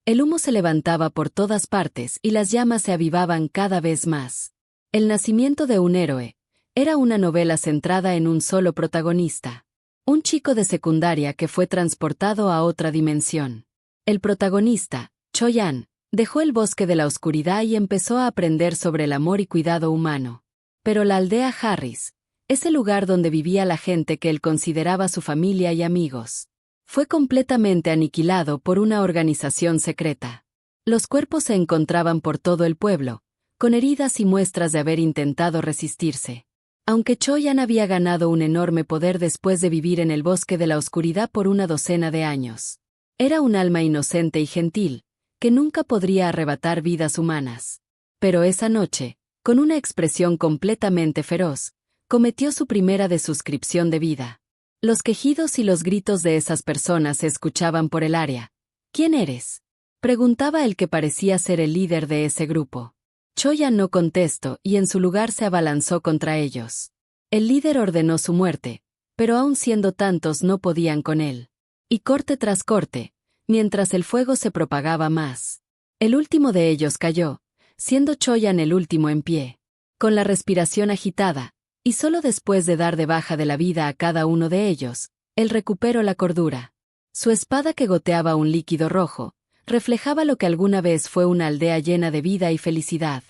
El humo se levantaba por todas partes y las llamas se avivaban cada vez más. El nacimiento de un héroe era una novela centrada en un solo protagonista. Un chico de secundaria que fue transportado a otra dimensión. El protagonista, Cho-yan, dejó el bosque de la oscuridad y empezó a aprender sobre el amor y cuidado humano. Pero la aldea Harris, ese lugar donde vivía la gente que él consideraba su familia y amigos, fue completamente aniquilado por una organización secreta. Los cuerpos se encontraban por todo el pueblo, con heridas y muestras de haber intentado resistirse. Aunque Cho-yan había ganado un enorme poder después de vivir en el bosque de la oscuridad por una docena de años, era un alma inocente y gentil, que nunca podría arrebatar vidas humanas. Pero esa noche, con una expresión completamente feroz, cometió su primera desuscripción de vida. Los quejidos y los gritos de esas personas se escuchaban por el área. ¿Quién eres?, preguntaba el que parecía ser el líder de ese grupo. Cho-yan no contestó y en su lugar se abalanzó contra ellos. El líder ordenó su muerte, pero aun siendo tantos no podían con él. Y corte tras corte, mientras el fuego se propagaba más. El último de ellos cayó, siendo Cho-yan el último en pie. Con la respiración agitada, y solo después de dar de baja de la vida a cada uno de ellos, él recuperó la cordura. Su espada, que goteaba un líquido rojo, reflejaba lo que alguna vez fue una aldea llena de vida y felicidad.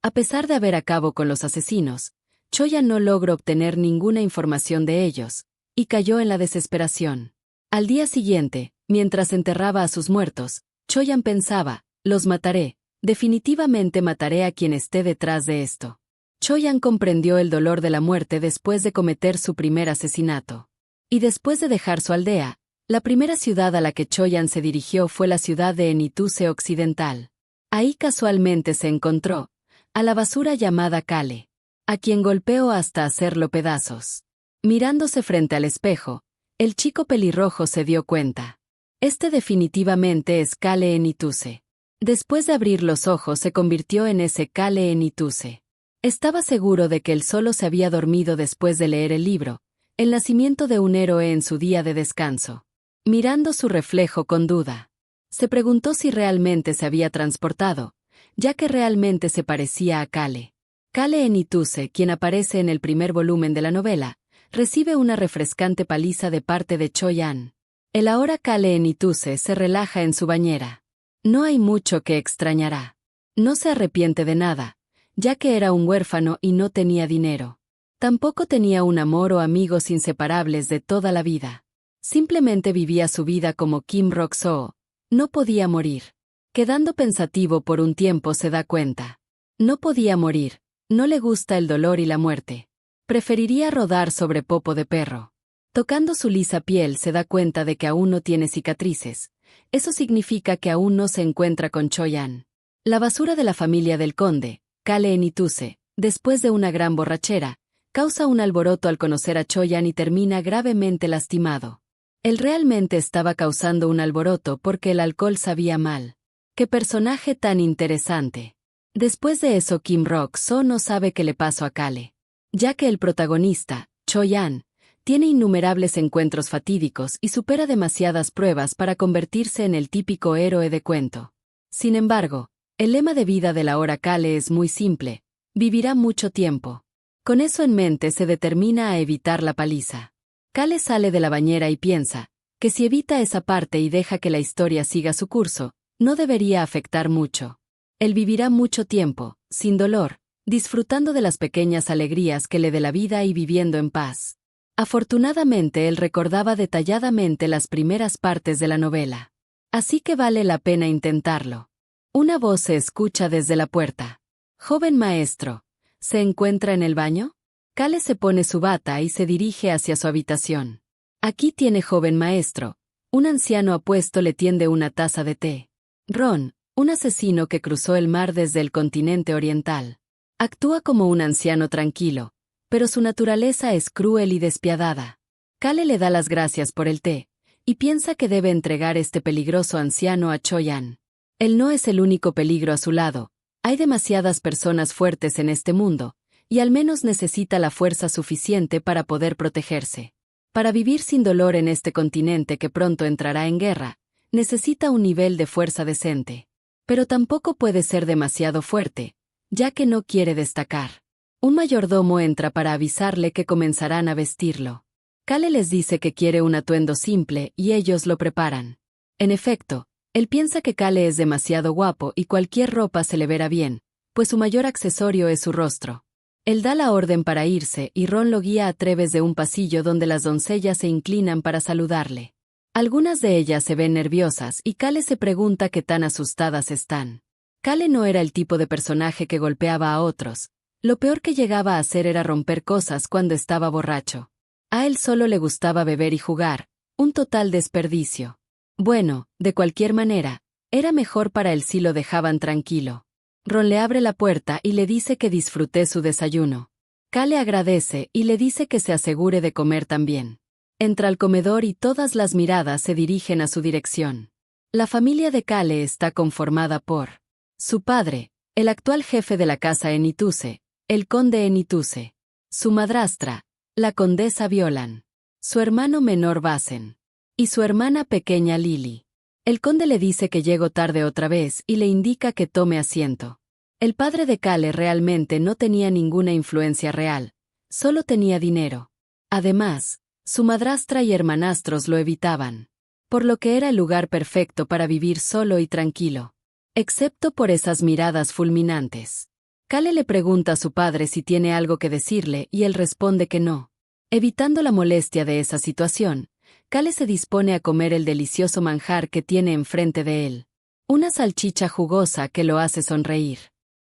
A pesar de haber acabado con los asesinos, Cho-yan no logró obtener ninguna información de ellos, y cayó en la desesperación. Al día siguiente, mientras enterraba a sus muertos, Cho-yan pensaba, los mataré, definitivamente mataré a quien esté detrás de esto. Cho-yan comprendió el dolor de la muerte después de cometer su primer asesinato. Y después de dejar su aldea, la primera ciudad a la que Cho-yan se dirigió fue la ciudad de Enituse Occidental. Ahí casualmente se encontró a la basura llamada Kale, a quien golpeó hasta hacerlo pedazos. Mirándose frente al espejo, el chico pelirrojo se dio cuenta. Este definitivamente es Kale Enituse. Después de abrir los ojos se convirtió en ese Kale Enituse. Estaba seguro de que él solo se había dormido después de leer el libro, El nacimiento de un héroe en su día de descanso. Mirando su reflejo con duda, se preguntó si realmente se había transportado, ya que realmente se parecía a Kale. Kale Enituse, quien aparece en el primer volumen de la novela, recibe una refrescante paliza de parte de Cho-yan. El ahora Kale Enituse se relaja en su bañera. No hay mucho que extrañará. No se arrepiente de nada, ya que era un huérfano y no tenía dinero. Tampoco tenía un amor o amigos inseparables de toda la vida. Simplemente vivía su vida como Kim Rok-soo. No podía morir. Quedando pensativo por un tiempo se da cuenta. No podía morir, no le gusta el dolor y la muerte. Preferiría rodar sobre popo de perro. Tocando su lisa piel se da cuenta de que aún no tiene cicatrices. Eso significa que aún no se encuentra con Cho-yan. La basura de la familia del conde, Kale Enituse, después de una gran borrachera, causa un alboroto al conocer a Cho-yan y termina gravemente lastimado. Él realmente estaba causando un alboroto porque el alcohol sabía mal. ¡Qué personaje tan interesante! Después de eso Kim Rok-soo no sabe qué le pasó a Kale, ya que el protagonista, Cho-yan, tiene innumerables encuentros fatídicos y supera demasiadas pruebas para convertirse en el típico héroe de cuento. Sin embargo, el lema de vida de la hora Kale es muy simple: vivirá mucho tiempo. Con eso en mente se determina a evitar la paliza. Kale sale de la bañera y piensa que si evita esa parte y deja que la historia siga su curso, no debería afectar mucho. Él vivirá mucho tiempo, sin dolor, disfrutando de las pequeñas alegrías que le dé la vida y viviendo en paz. Afortunadamente él recordaba detalladamente las primeras partes de la novela. Así que vale la pena intentarlo. Una voz se escucha desde la puerta. Joven maestro, ¿se encuentra en el baño? Kale se pone su bata y se dirige hacia su habitación. Aquí tiene, joven maestro. Un anciano apuesto le tiende una taza de té. Ron, un asesino que cruzó el mar desde el continente oriental. Actúa como un anciano tranquilo, pero su naturaleza es cruel y despiadada. Kale le da las gracias por el té, y piensa que debe entregar este peligroso anciano a Cho-yan. Él no es el único peligro a su lado. Hay demasiadas personas fuertes en este mundo, y al menos necesita la fuerza suficiente para poder protegerse. Para vivir sin dolor en este continente que pronto entrará en guerra, necesita un nivel de fuerza decente. Pero tampoco puede ser demasiado fuerte, ya que no quiere destacar. Un mayordomo entra para avisarle que comenzarán a vestirlo. Kale les dice que quiere un atuendo simple y ellos lo preparan. En efecto, él piensa que Kale es demasiado guapo y cualquier ropa se le verá bien, pues su mayor accesorio es su rostro. Él da la orden para irse y Ron lo guía a través de un pasillo donde las doncellas se inclinan para saludarle. Algunas de ellas se ven nerviosas y Kale se pregunta qué tan asustadas están. Kale no era el tipo de personaje que golpeaba a otros. Lo peor que llegaba a hacer era romper cosas cuando estaba borracho. A él solo le gustaba beber y jugar, un total desperdicio. Bueno, de cualquier manera, era mejor para él si lo dejaban tranquilo. Ron le abre la puerta y le dice que disfrute su desayuno. Kale agradece y le dice que se asegure de comer también. Entra al comedor y todas las miradas se dirigen a su dirección. La familia de Kale está conformada por su padre, el actual jefe de la casa Enituse, el conde Enituse, su madrastra, la condesa Violan, su hermano menor Basen, y su hermana pequeña Lily. El conde le dice que llegó tarde otra vez y le indica que tome asiento. El padre de Kale realmente no tenía ninguna influencia real, solo tenía dinero. Además, su madrastra y hermanastros lo evitaban, por lo que era el lugar perfecto para vivir solo y tranquilo. Excepto por esas miradas fulminantes. Kale le pregunta a su padre si tiene algo que decirle y él responde que no. Evitando la molestia de esa situación, Kale se dispone a comer el delicioso manjar que tiene enfrente de él. Una salchicha jugosa que lo hace sonreír.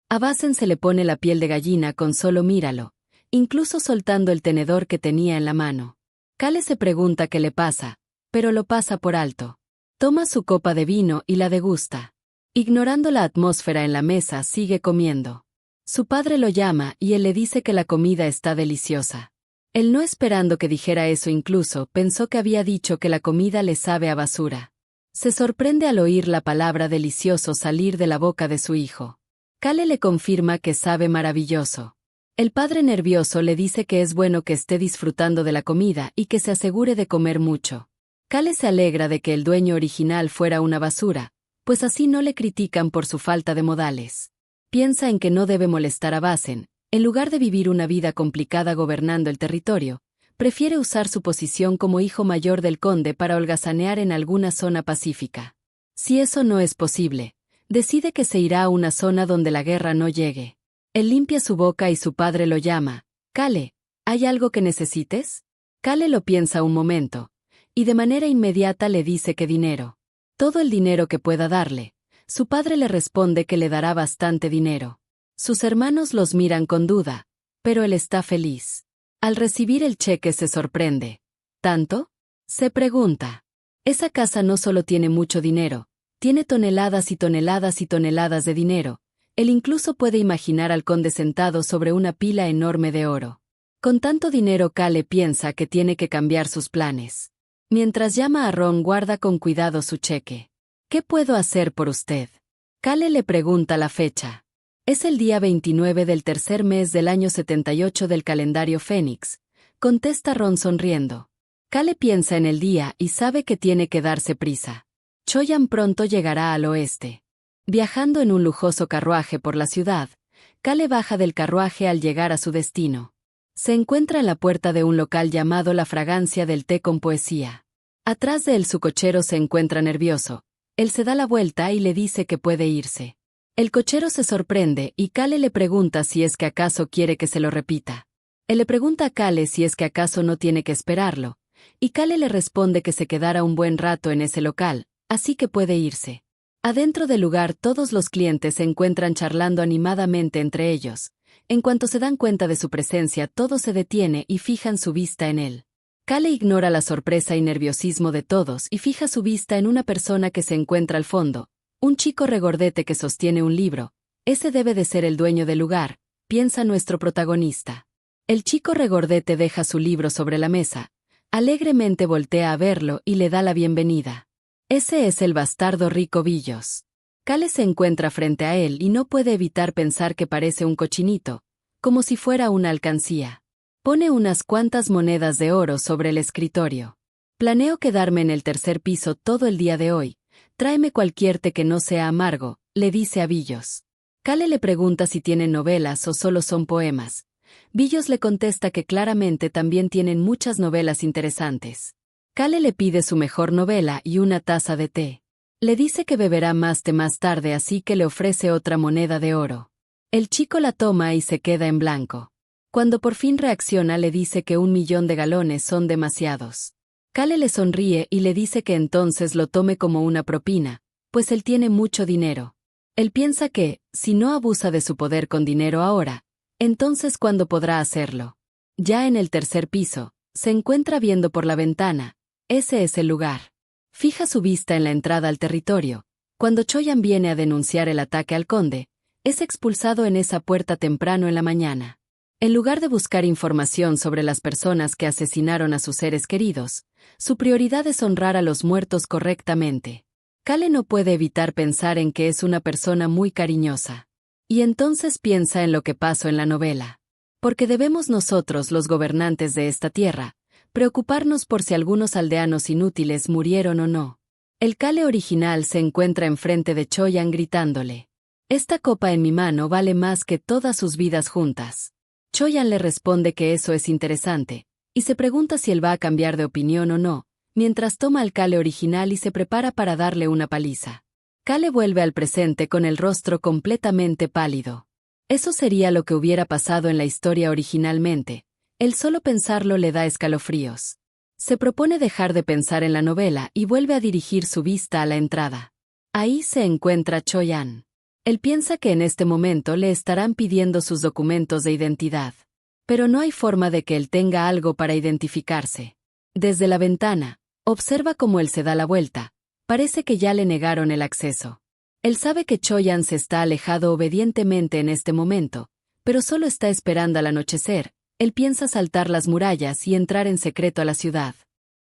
A Basen se le pone la piel de gallina con solo míralo, incluso soltando el tenedor que tenía en la mano. Kale se pregunta qué le pasa, pero lo pasa por alto. Toma su copa de vino y la degusta. Ignorando la atmósfera en la mesa, sigue comiendo. Su padre lo llama y él le dice que la comida está deliciosa. Él, no esperando que dijera eso, incluso pensó que había dicho que la comida le sabe a basura. Se sorprende al oír la palabra delicioso salir de la boca de su hijo. Kale le confirma que sabe maravilloso. El padre nervioso le dice que es bueno que esté disfrutando de la comida y que se asegure de comer mucho. Kale se alegra de que el dueño original fuera una basura, pues así no le critican por su falta de modales. Piensa en que no debe molestar a Basen. En lugar de vivir una vida complicada gobernando el territorio, prefiere usar su posición como hijo mayor del conde para holgazanear en alguna zona pacífica. Si eso no es posible, decide que se irá a una zona donde la guerra no llegue. Él limpia su boca y su padre lo llama. Kale, ¿hay algo que necesites? Kale lo piensa un momento, y de manera inmediata le dice que dinero. Todo el dinero que pueda darle. Su padre le responde que le dará bastante dinero. Sus hermanos los miran con duda, pero él está feliz. Al recibir el cheque se sorprende. ¿Tanto? Se pregunta. Esa casa no solo tiene mucho dinero, tiene toneladas y toneladas y toneladas de dinero. Él incluso puede imaginar al conde sentado sobre una pila enorme de oro. Con tanto dinero, Kale piensa que tiene que cambiar sus planes. Mientras llama a Ron, guarda con cuidado su cheque. ¿Qué puedo hacer por usted? Kale le pregunta la fecha. Es el día 29 del tercer mes del año 78 del calendario Fénix, contesta Ron sonriendo. Kale piensa en el día y sabe que tiene que darse prisa. Choyan pronto llegará al oeste. Viajando en un lujoso carruaje por la ciudad, Kale baja del carruaje al llegar a su destino. Se encuentra en la puerta de un local llamado La Fragancia del Té con Poesía. Atrás de él su cochero se encuentra nervioso. Él se da la vuelta y le dice que puede irse. El cochero se sorprende y Kale le pregunta si es que acaso quiere que se lo repita. Él le pregunta a Kale si es que acaso no tiene que esperarlo, y Kale le responde que se quedará un buen rato en ese local, así que puede irse. Adentro del lugar todos los clientes se encuentran charlando animadamente entre ellos. En cuanto se dan cuenta de su presencia, todo se detiene y fijan su vista en él. Kale ignora la sorpresa y nerviosismo de todos y fija su vista en una persona que se encuentra al fondo. Un chico regordete que sostiene un libro. Ese debe de ser el dueño del lugar, piensa nuestro protagonista. El chico regordete deja su libro sobre la mesa. Alegremente voltea a verlo y le da la bienvenida. Ese es el bastardo rico Billos. Kale se encuentra frente a él y no puede evitar pensar que parece un cochinito, como si fuera una alcancía. Pone unas cuantas monedas de oro sobre el escritorio. Planeo quedarme en el tercer piso todo el día de hoy. Tráeme cualquier té que no sea amargo, le dice a Billos. Kale le pregunta si tienen novelas o solo son poemas. Billos le contesta que claramente también tienen muchas novelas interesantes. Kale le pide su mejor novela y una taza de té. Le dice que beberá más té más tarde, así que le ofrece otra moneda de oro. El chico la toma y se queda en blanco. Cuando por fin reacciona, le dice que 1.000.000 de galones son demasiados. Kale le sonríe y le dice que entonces lo tome como una propina, pues él tiene mucho dinero. Él piensa que, si no abusa de su poder con dinero ahora, entonces ¿cuándo podrá hacerlo? Ya en el tercer piso, se encuentra viendo por la ventana. Ese es el lugar. Fija su vista en la entrada al territorio. Cuando Choyan viene a denunciar el ataque al conde, es expulsado en esa puerta temprano en la mañana. En lugar de buscar información sobre las personas que asesinaron a sus seres queridos, su prioridad es honrar a los muertos correctamente. Kale no puede evitar pensar en que es una persona muy cariñosa. Y entonces piensa en lo que pasó en la novela. Porque debemos nosotros, los gobernantes de esta tierra, preocuparnos por si algunos aldeanos inútiles murieron o no. El Kale original se encuentra enfrente de Choyan gritándole: «Esta copa en mi mano vale más que todas sus vidas juntas». Choyan le responde que eso es interesante, y se pregunta si él va a cambiar de opinión o no, mientras toma al Kale original y se prepara para darle una paliza. Kale vuelve al presente con el rostro completamente pálido. Eso sería lo que hubiera pasado en la historia originalmente. El solo pensarlo le da escalofríos. Se propone dejar de pensar en la novela y vuelve a dirigir su vista a la entrada. Ahí se encuentra Choyan. Él piensa que en este momento le estarán pidiendo sus documentos de identidad. Pero no hay forma de que él tenga algo para identificarse. Desde la ventana, observa cómo él se da la vuelta. Parece que ya le negaron el acceso. Él sabe que Choyan se está alejado obedientemente en este momento, pero solo está esperando al anochecer. Él piensa saltar las murallas y entrar en secreto a la ciudad.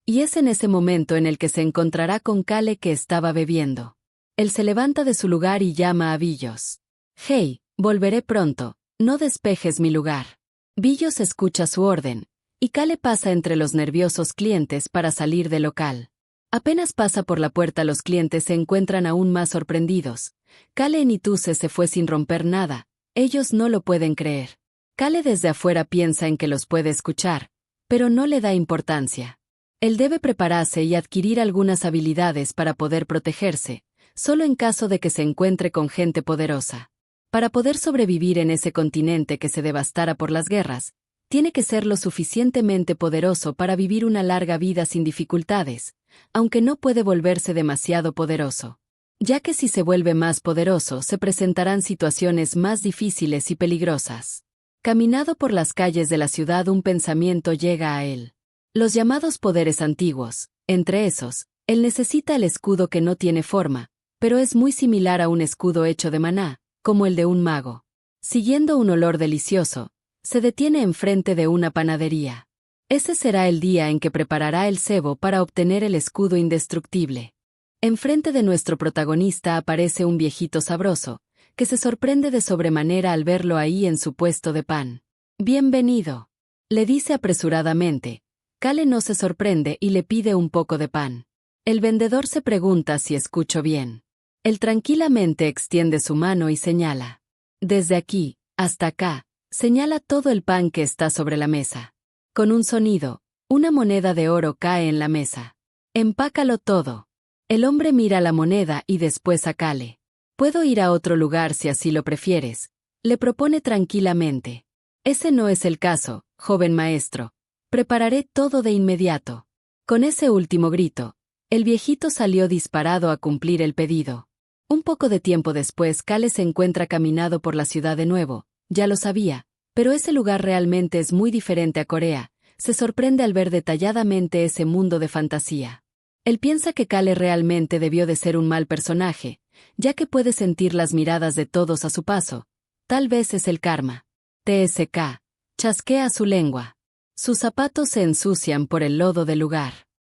Y es en ese momento en el que se encontrará con Kale, que estaba bebiendo. Él se levanta de su lugar y llama a Billos. «Hey, volveré pronto, no despejes mi lugar». Billos escucha su orden, y Kale pasa entre los nerviosos clientes para salir del local. Apenas pasa por la puerta, los clientes se encuentran aún más sorprendidos. Kale en Ituse se fue sin romper nada, ellos no lo pueden creer. Kale desde afuera piensa en que los puede escuchar, pero no le da importancia. Él debe prepararse y adquirir algunas habilidades para poder protegerse, solo en caso de que se encuentre con gente poderosa. Para poder sobrevivir en ese continente que se devastara por las guerras, tiene que ser lo suficientemente poderoso para vivir una larga vida sin dificultades, aunque no puede volverse demasiado poderoso. Ya que si se vuelve más poderoso, se presentarán situaciones más difíciles y peligrosas. Caminando por las calles de la ciudad, un pensamiento llega a él. Los llamados poderes antiguos, entre esos, él necesita el escudo que no tiene forma, pero es muy similar a un escudo hecho de maná, como el de un mago. Siguiendo un olor delicioso, se detiene enfrente de una panadería. Ese será el día en que preparará el cebo para obtener el escudo indestructible. Enfrente de nuestro protagonista aparece un viejito sabroso, que se sorprende de sobremanera al verlo ahí en su puesto de pan. «Bienvenido», le dice apresuradamente. Kale no se sorprende y le pide un poco de pan. El vendedor se pregunta si escucho bien. Él tranquilamente extiende su mano y señala. Desde aquí, hasta acá, señala todo el pan que está sobre la mesa. Con un sonido, una moneda de oro cae en la mesa. «Empácalo todo». El hombre mira la moneda y después a Kale. «Puedo ir a otro lugar si así lo prefieres», le propone tranquilamente. «Ese no es el caso, joven maestro. Prepararé todo de inmediato». Con ese último grito, el viejito salió disparado a cumplir el pedido. Un poco de tiempo después, Kale se encuentra caminando por la ciudad de nuevo. Ya lo sabía, pero ese lugar realmente es muy diferente a Corea. Se sorprende al ver detalladamente ese mundo de fantasía. Él piensa que Kale realmente debió de ser un mal personaje, ya que puede sentir las miradas de todos a su paso. Tal vez es el karma. TSK. Chasquea su lengua. Sus zapatos se ensucian por el lodo del lugar.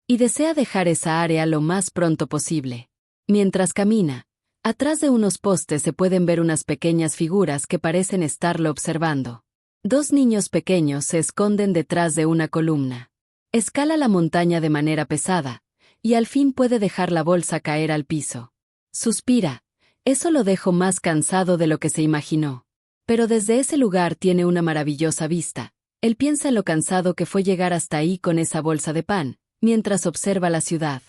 Y desea dejar esa área lo más pronto posible. Mientras camina, atrás de unos postes se pueden ver unas pequeñas figuras que parecen estarlo observando. Dos niños pequeños se esconden detrás de una columna. Escala la montaña de manera pesada, y al fin puede dejar la bolsa caer al piso. Suspira. Eso lo dejó más cansado de lo que se imaginó. Pero desde ese lugar tiene una maravillosa vista. Él piensa en lo cansado que fue llegar hasta ahí con esa bolsa de pan, mientras observa la ciudad.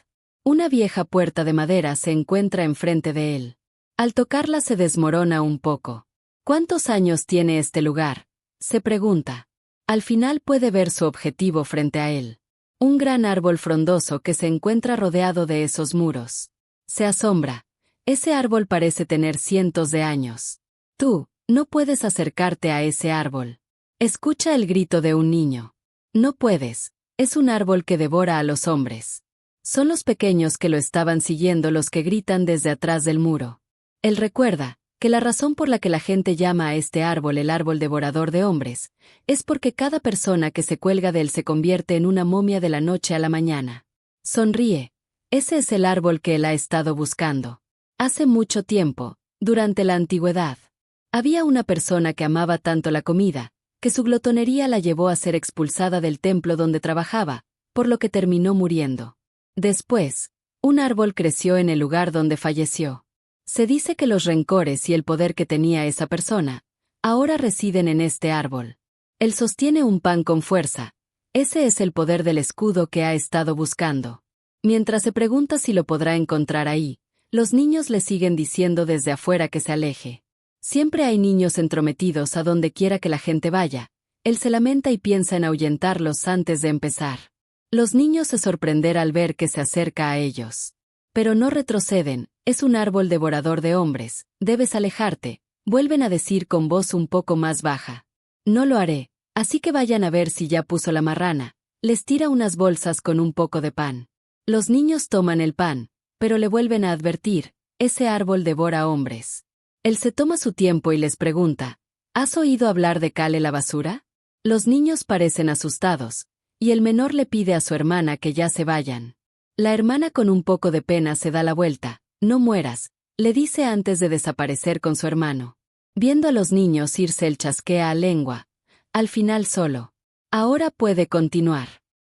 Una vieja puerta de madera se encuentra enfrente de él. Al tocarla se desmorona un poco. ¿Cuántos años tiene este lugar?, se pregunta. Al final puede ver su objetivo frente a él. Un gran árbol frondoso que se encuentra rodeado de esos muros. Se asombra. Ese árbol parece tener cientos de años. Tú, no puedes acercarte a ese árbol. Escucha el grito de un niño. No puedes. Es un árbol que devora a los hombres. Son los pequeños que lo estaban siguiendo los que gritan desde atrás del muro. Él recuerda que la razón por la que la gente llama a este árbol el árbol devorador de hombres es porque cada persona que se cuelga de él se convierte en una momia de la noche a la mañana. Sonríe. Ese es el árbol que él ha estado buscando. Hace mucho tiempo, durante la antigüedad, había una persona que amaba tanto la comida, que su glotonería la llevó a ser expulsada del templo donde trabajaba, por lo que terminó muriendo. Después, un árbol creció en el lugar donde falleció. Se dice que los rencores y el poder que tenía esa persona, ahora residen en este árbol. Él sostiene un pan con fuerza. Ese es el poder del escudo que ha estado buscando. Mientras se pregunta si lo podrá encontrar ahí, los niños le siguen diciendo desde afuera que se aleje. Siempre hay niños entrometidos a donde quiera que la gente vaya. Él se lamenta y piensa en ahuyentarlos antes de empezar. Los niños se sorprenden al ver que se acerca a ellos. Pero no retroceden, es un árbol devorador de hombres, debes alejarte, vuelven a decir con voz un poco más baja. No lo haré, así que vayan a ver si ya puso la marrana. Les tira unas bolsas con un poco de pan. Los niños toman el pan, pero le vuelven a advertir, ese árbol devora hombres. Él se toma su tiempo y les pregunta, ¿has oído hablar de Kale la basura? Los niños parecen asustados, y el menor le pide a su hermana que ya se vayan. La hermana con un poco de pena se da la vuelta. No mueras, le dice antes de desaparecer con su hermano. Viendo a los niños irse él chasquea a lengua. Al final solo. Ahora puede continuar.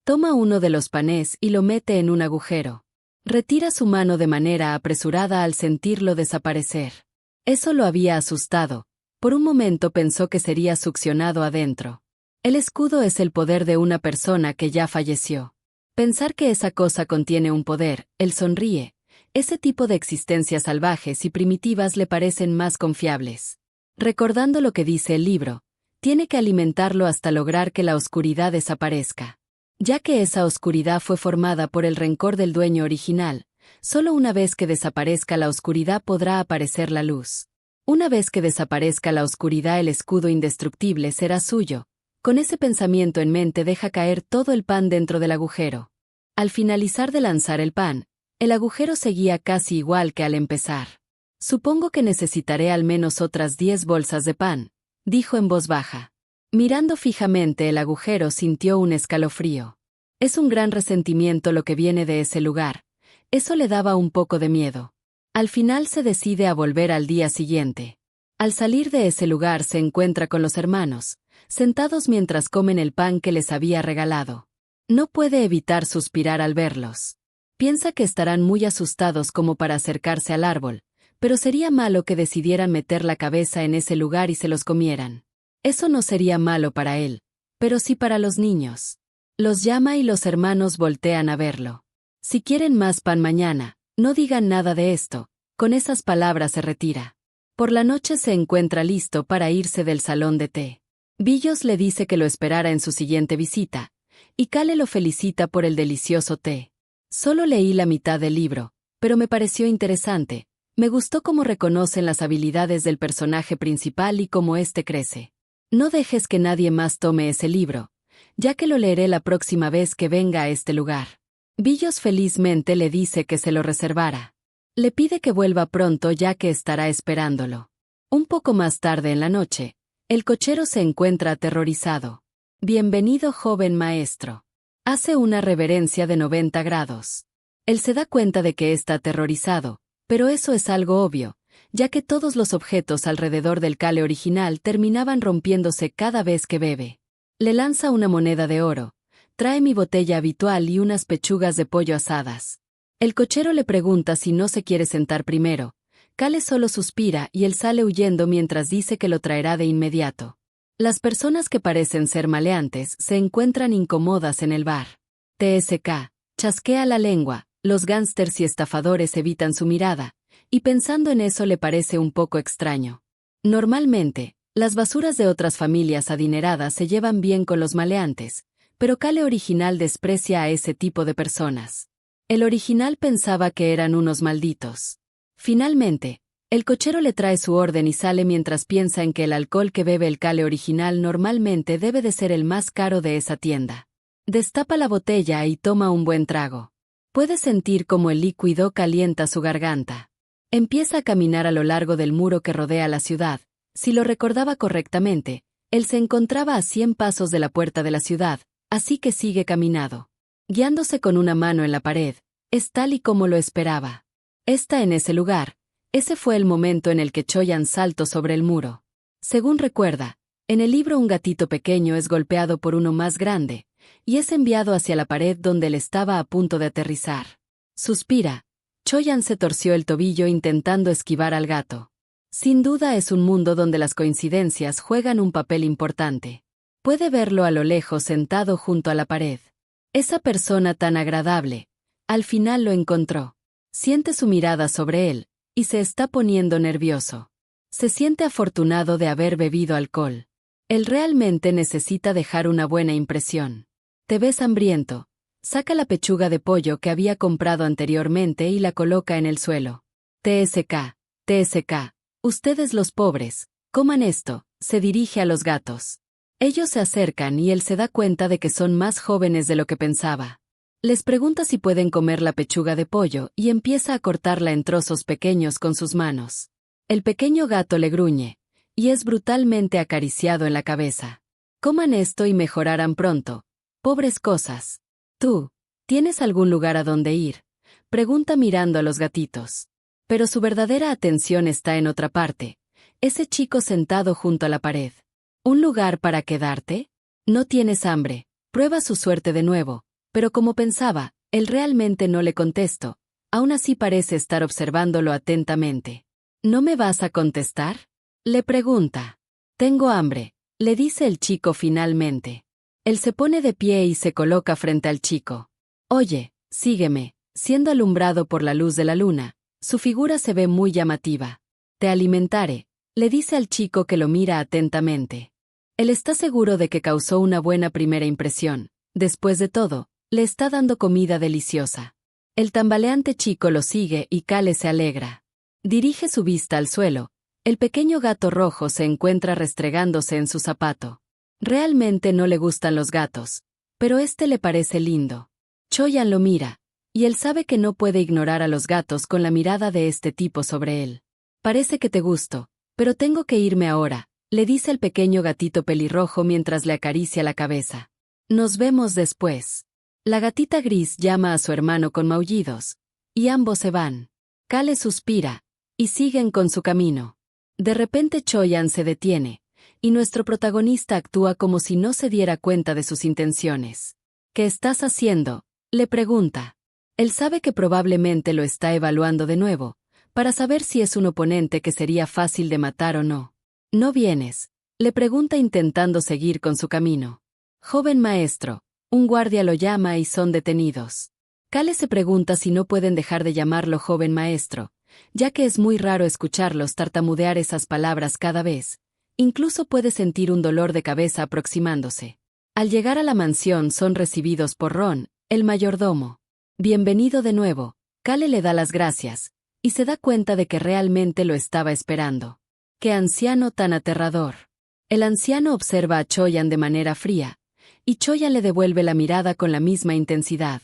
Toma uno de los panes y lo mete en un agujero. Retira su mano de manera apresurada al sentirlo desaparecer. Eso lo había asustado. Por un momento pensó que sería succionado adentro. El escudo es el poder de una persona que ya falleció. Pensar que esa cosa contiene un poder, él sonríe. Ese tipo de existencias salvajes y primitivas le parecen más confiables. Recordando lo que dice el libro, tiene que alimentarlo hasta lograr que la oscuridad desaparezca. Ya que esa oscuridad fue formada por el rencor del dueño original, solo una vez que desaparezca la oscuridad podrá aparecer la luz. Una vez que desaparezca la oscuridad el escudo indestructible será suyo. Con ese pensamiento en mente deja caer todo el pan dentro del agujero. Al finalizar de lanzar el pan, el agujero seguía casi igual que al empezar. Supongo que necesitaré al menos otras 10 bolsas de pan, dijo en voz baja. Mirando fijamente el agujero sintió un escalofrío. Es un gran resentimiento lo que viene de ese lugar. Eso le daba un poco de miedo. Al final se decide a volver al día siguiente. Al salir de ese lugar se encuentra con los hermanos, sentados mientras comen el pan que les había regalado. No puede evitar suspirar al verlos. Piensa que estarán muy asustados como para acercarse al árbol, pero sería malo que decidieran meter la cabeza en ese lugar y se los comieran. Eso no sería malo para él, pero sí para los niños. Los llama y los hermanos voltean a verlo. Si quieren más pan mañana, no digan nada de esto. Con esas palabras se retira. Por la noche se encuentra listo para irse del salón de té. Billos le dice que lo esperara en su siguiente visita, y Kale lo felicita por el delicioso té. Solo leí la mitad del libro, pero me pareció interesante. Me gustó cómo reconocen las habilidades del personaje principal y cómo éste crece. No dejes que nadie más tome ese libro, ya que lo leeré la próxima vez que venga a este lugar. Billos felizmente le dice que se lo reservara. Le pide que vuelva pronto ya que estará esperándolo. Un poco más tarde en la noche, el cochero se encuentra aterrorizado. Bienvenido, joven maestro. Hace una reverencia de 90 grados. Él se da cuenta de que está aterrorizado, pero eso es algo obvio, ya que todos los objetos alrededor del Kale original terminaban rompiéndose cada vez que bebe. Le lanza una moneda de oro. Trae mi botella habitual y unas pechugas de pollo asadas. El cochero le pregunta si no se quiere sentar primero. Kale solo suspira y él sale huyendo mientras dice que lo traerá de inmediato. Las personas que parecen ser maleantes se encuentran incómodas en el bar. TSK. Chasquea la lengua, los gángsters y estafadores evitan su mirada, y pensando en eso le parece un poco extraño. Normalmente, las basuras de otras familias adineradas se llevan bien con los maleantes, pero Kale original desprecia a ese tipo de personas. El original pensaba que eran unos malditos. Finalmente, el cochero le trae su orden y sale mientras piensa en que el alcohol que bebe el Kale original normalmente debe de ser el más caro de esa tienda. Destapa la botella y toma un buen trago. Puede sentir como el líquido calienta su garganta. Empieza a caminar a lo largo del muro que rodea la ciudad. Si lo recordaba correctamente, él se encontraba a 100 pasos de la puerta de la ciudad, así que sigue caminando. Guiándose con una mano en la pared, es tal y como lo esperaba. Está en ese lugar. Ese fue el momento en el que Choyan saltó sobre el muro. Según recuerda, en el libro un gatito pequeño es golpeado por uno más grande, y es enviado hacia la pared donde él estaba a punto de aterrizar. Suspira. Choyan se torció el tobillo intentando esquivar al gato. Sin duda es un mundo donde las coincidencias juegan un papel importante. Puede verlo a lo lejos sentado junto a la pared. Esa persona tan agradable. Al final lo encontró. Siente su mirada sobre él, y se está poniendo nervioso. Se siente afortunado de haber bebido alcohol. Él realmente necesita dejar una buena impresión. Te ves hambriento. Saca la pechuga de pollo que había comprado anteriormente y la coloca en el suelo. TSK, TSK, ustedes los pobres, coman esto, se dirige a los gatos. Ellos se acercan y él se da cuenta de que son más jóvenes de lo que pensaba. Les pregunta si pueden comer la pechuga de pollo y empieza a cortarla en trozos pequeños con sus manos. El pequeño gato le gruñe, y es brutalmente acariciado en la cabeza. Coman esto y mejorarán pronto. Pobres cosas. Tú, ¿tienes algún lugar a donde ir? Pregunta mirando a los gatitos. Pero su verdadera atención está en otra parte. Ese chico sentado junto a la pared. ¿Un lugar para quedarte? No tienes hambre. Prueba su suerte de nuevo. Pero como pensaba, él realmente no le contestó. Aún así parece estar observándolo atentamente. ¿No me vas a contestar? Le pregunta. Tengo hambre, le dice el chico finalmente. Él se pone de pie y se coloca frente al chico. Oye, sígueme. Siendo alumbrado por la luz de la luna, su figura se ve muy llamativa. Te alimentaré, le dice al chico que lo mira atentamente. Él está seguro de que causó una buena primera impresión. Después de todo, le está dando comida deliciosa. El tambaleante chico lo sigue y Kale se alegra. Dirige su vista al suelo. El pequeño gato rojo se encuentra restregándose en su zapato. Realmente no le gustan los gatos, pero este le parece lindo. Choyan lo mira, y él sabe que no puede ignorar a los gatos con la mirada de este tipo sobre él. Parece que te gusto, pero tengo que irme ahora, le dice el pequeño gatito pelirrojo mientras le acaricia la cabeza. Nos vemos después. La gatita gris llama a su hermano con maullidos, y ambos se van. Kale suspira, y siguen con su camino. De repente Choyan se detiene, y nuestro protagonista actúa como si no se diera cuenta de sus intenciones. ¿Qué estás haciendo?, le pregunta. Él sabe que probablemente lo está evaluando de nuevo, para saber si es un oponente que sería fácil de matar o no. ¿No vienes?, le pregunta intentando seguir con su camino. Joven maestro. Un guardia lo llama y son detenidos. Kale se pregunta si no pueden dejar de llamarlo joven maestro, ya que es muy raro escucharlos tartamudear esas palabras cada vez. Incluso puede sentir un dolor de cabeza aproximándose. Al llegar a la mansión son recibidos por Ron, el mayordomo. Bienvenido de nuevo. Kale le da las gracias, y se da cuenta de que realmente lo estaba esperando. ¡Qué anciano tan aterrador! El anciano observa a Choyan de manera fría, y Choyan le devuelve la mirada con la misma intensidad.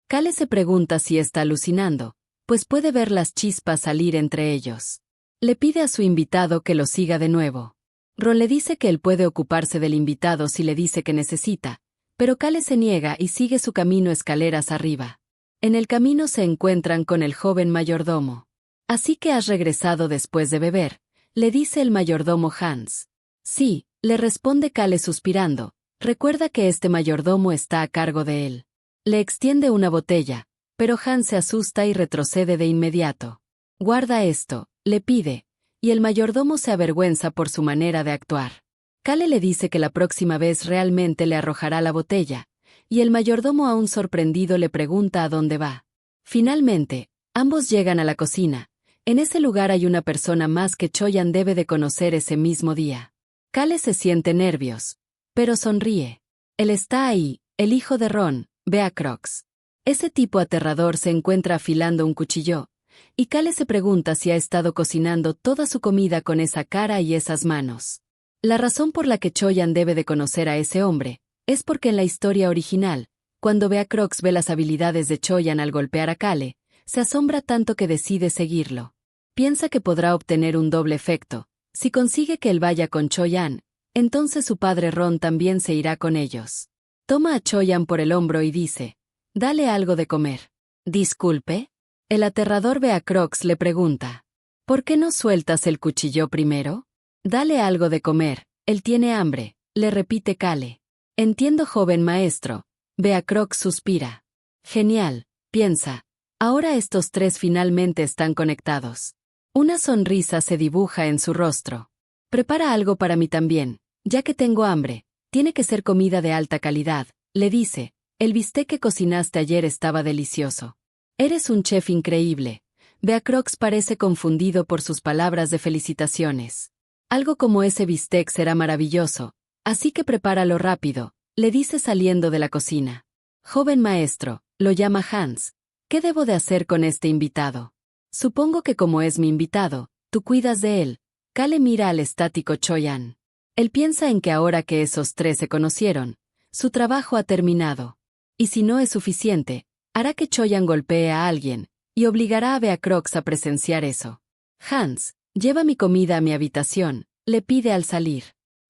Kale se pregunta si está alucinando, pues puede ver las chispas salir entre ellos. Le pide a su invitado que lo siga de nuevo. Ron le dice que él puede ocuparse del invitado si le dice que necesita, pero Kale se niega y sigue su camino escaleras arriba. En el camino se encuentran con el joven mayordomo. Así que has regresado después de beber, le dice el mayordomo Hans. Sí, le responde Kale suspirando. Recuerda que este mayordomo está a cargo de él. Le extiende una botella, Pero Han se asusta y retrocede de inmediato. Guarda esto, le pide, y el mayordomo se avergüenza por su manera de actuar. Kale le dice que la próxima vez realmente le arrojará la botella, y el mayordomo aún sorprendido le pregunta a dónde va. Finalmente, ambos llegan a la cocina. En ese lugar hay una persona más que Choyan debe de conocer ese mismo día. Kale se siente nervios, pero sonríe. Él está ahí, el hijo de Ron, Beacrox. Ese tipo aterrador se encuentra afilando un cuchillo, y Kale se pregunta si ha estado cocinando toda su comida con esa cara y esas manos. La razón por la que Choyan debe de conocer a ese hombre es porque en la historia original, cuando Beacrox ve las habilidades de Choyan al golpear a Kale, se asombra tanto que decide seguirlo. Piensa que podrá obtener un doble efecto. Si consigue que él vaya con Choyan, entonces su padre Ron también se irá con ellos. Toma a Choyan por el hombro y dice, «Dale algo de comer». «Disculpe». El aterrador Beacrox le pregunta, «¿Por qué no sueltas el cuchillo primero?» «Dale algo de comer, él tiene hambre», le repite Kale. «Entiendo, joven maestro». Beacrox suspira. «Genial», piensa. Ahora estos tres finalmente están conectados. Una sonrisa se dibuja en su rostro. «Prepara algo para mí también, ya que tengo hambre. Tiene que ser comida de alta calidad», le dice. «El bistec que cocinaste ayer estaba delicioso. Eres un chef increíble». Beacrox parece confundido por sus palabras de felicitaciones. «Algo como ese bistec será maravilloso, así que prepáralo rápido», le dice saliendo de la cocina. «Joven maestro», lo llama Hans. «¿Qué debo de hacer con este invitado?» «Supongo que como es mi invitado, tú cuidas de él». Kale mira al estático Choyan. Él piensa en que ahora que esos tres se conocieron, su trabajo ha terminado. Y si no es suficiente, hará que Choyan golpee a alguien, y obligará a Beacrox a presenciar eso. «Hans, lleva mi comida a mi habitación», le pide al salir.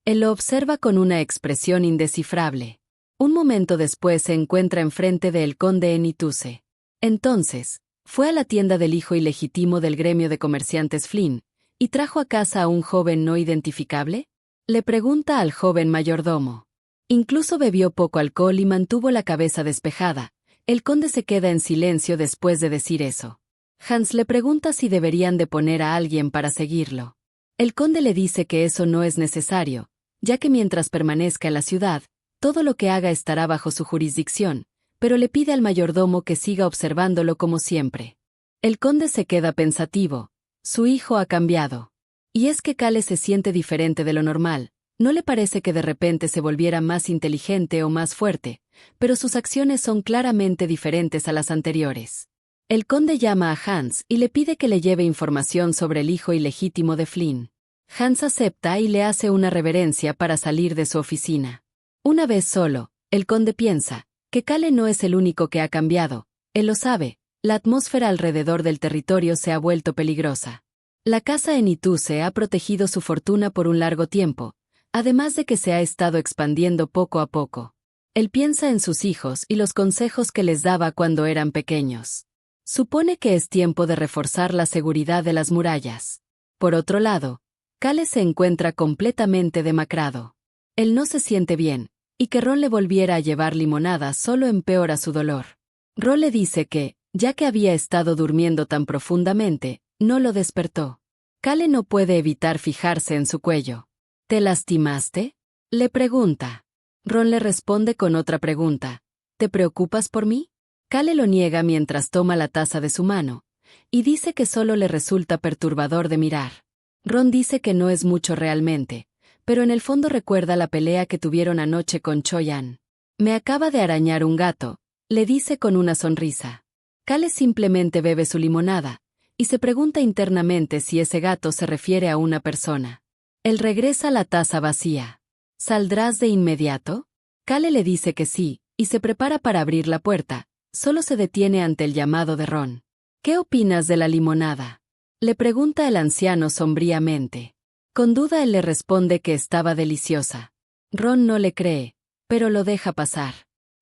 Él lo observa con una expresión indescifrable. Un momento después se encuentra enfrente del conde Enituse. Entonces, fue a la tienda del hijo ilegítimo del gremio de comerciantes Flynn, y trajo a casa a un joven no identificable. Le pregunta al joven mayordomo. Incluso bebió poco alcohol y mantuvo la cabeza despejada. El conde se queda en silencio después de decir eso. Hans le pregunta si deberían de poner a alguien para seguirlo. El conde le dice que eso no es necesario, ya que mientras permanezca en la ciudad, todo lo que haga estará bajo su jurisdicción, pero le pide al mayordomo que siga observándolo como siempre. El conde se queda pensativo. Su hijo ha cambiado. Y es que Kale se siente diferente de lo normal. No le parece que de repente se volviera más inteligente o más fuerte, pero sus acciones son claramente diferentes a las anteriores. El conde llama a Hans y le pide que le lleve información sobre el hijo ilegítimo de Flynn. Hans acepta y le hace una reverencia para salir de su oficina. Una vez solo, el conde piensa que Kale no es el único que ha cambiado. Él lo sabe, la atmósfera alrededor del territorio se ha vuelto peligrosa. La casa en Ituse ha protegido su fortuna por un largo tiempo, además de que se ha estado expandiendo poco a poco. Él piensa en sus hijos y los consejos que les daba cuando eran pequeños. Supone que es tiempo de reforzar la seguridad de las murallas. Por otro lado, Kale se encuentra completamente demacrado. Él no se siente bien, y que Ron le volviera a llevar limonada solo empeora su dolor. Ron le dice que, ya que había estado durmiendo tan profundamente, no lo despertó. Kale no puede evitar fijarse en su cuello. ¿Te lastimaste?, le pregunta. Ron le responde con otra pregunta. ¿Te preocupas por mí? Kale lo niega mientras toma la taza de su mano, y dice que solo le resulta perturbador de mirar. Ron dice que no es mucho realmente, pero en el fondo recuerda la pelea que tuvieron anoche con Choyan. Me acaba de arañar un gato, le dice con una sonrisa. Kale simplemente bebe su limonada, y se pregunta internamente si ese gato se refiere a una persona. Él regresa la taza vacía. ¿Saldrás de inmediato? Kale le dice que sí, y se prepara para abrir la puerta. Solo se detiene ante el llamado de Ron. ¿Qué opinas de la limonada?, le pregunta el anciano sombríamente. Con duda él le responde que estaba deliciosa. Ron no le cree, pero lo deja pasar.